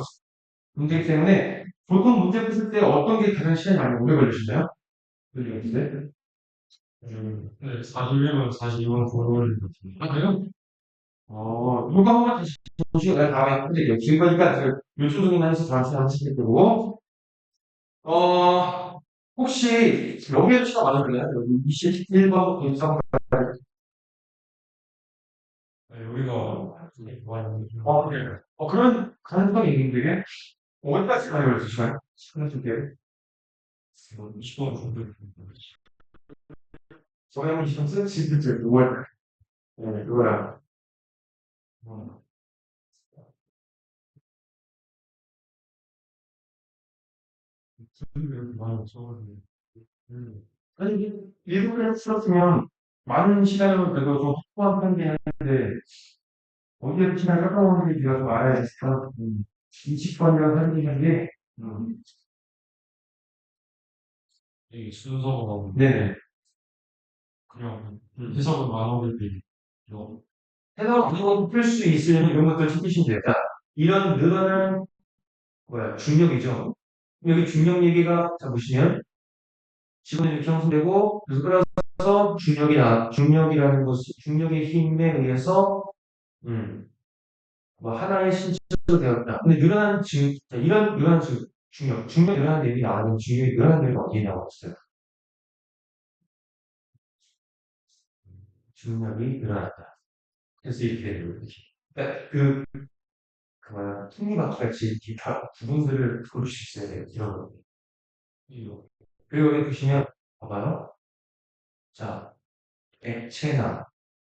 문제이기 때문에, 보통 문제 푸실 때 어떤 게 가장 시간이 많이 오래 걸리시나요? 걸리는데? 네, 41번, 42번 고르는 것 같은데. 아, 그래요? 이거 한 번만 다시 보시고, 내가 다음에 해드릴게요. 지금까지가 요즘 중이나 해서 다시 하실 거고, 혹시, 여기에 시간 많으실래요? 여기 21번부터 23번까지. 네, 여기가 많이 그래요. 그런 가능성이 있는데, 어디까지 가요, 그래서 시간? 시간 줄게요. 20번 정도. 정해문 시청스 시즌 5월. 네, 그거랑. 많이 써가지고. 아니, 이게 일부러 풀었으면 많은 시간을 그래도 좀 확보한 편이긴 한데, 어디에 시간을 깎아먹는 게 제가 좀 알아야 돼서, 20번이라고 하는 게, 이 순서가 네네. 그냥 해석은 만원인데, 해석을 어느 정도 풀 수 있으려면 이런 것들을 챙기시면 돼요. 자, 이런 늘어난, 중력이죠. 여기 중력 얘기가, 자, 보시면, 지구는 이렇게 형성되고, 그래서 중력이라는 것이, 중력의 힘에 의해서, 하나의 신체로 되었다. 근데 이런 늘어난 중력이 늘어난 내용이 나오는 중력이 늘어난 내용이 어디에 나와 있어요? 중력이 늘어났다. 그래서 이렇게 되는 거지. 그러니까 톱니바퀴 같이 이렇게 부분들을 고를 수 있어야 돼요. 이런 거. 그리고 여기 보시면, 봐봐요. 자, 액체나,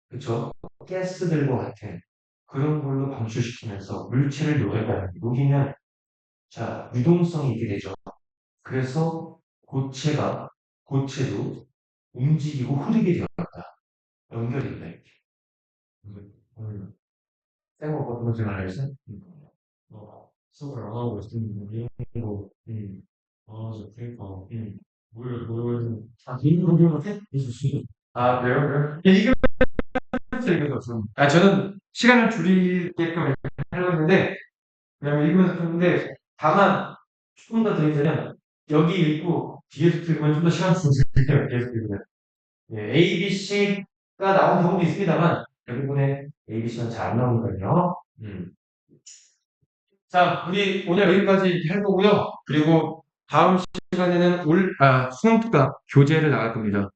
그쵸? 가스들과 같은 그런 걸로 방출시키면서 물체를 녹이면, 자, 유동성이 있게 되죠. 그래서 고체도 움직이고 흐르게 되었다. 연결이 된다, 이렇게. 쌤은 어떤 것을 말하겠어요? 해석을 안 하고 있으면 이런 거, 그러니까, 개인적으로 그렇게? 그래요? 예, 이거죠, 좀. 저는 시간을 줄이게끔 하려고 했는데, 왜냐면 읽으면서 푸는데, 다만, 조금 더 드리자면, 여기 읽고, 뒤에서 읽으면 좀 더 시간 쓰세요, 계속 읽으면. 예, A, B, C가 나온 경우도 있습니다만, 대부분의 A, B, C는 잘 안 나오니까요. 자, 우리 오늘 여기까지 할 거고요. 그리고 다음 시간에는 수능 특강 교재를 나갈 겁니다.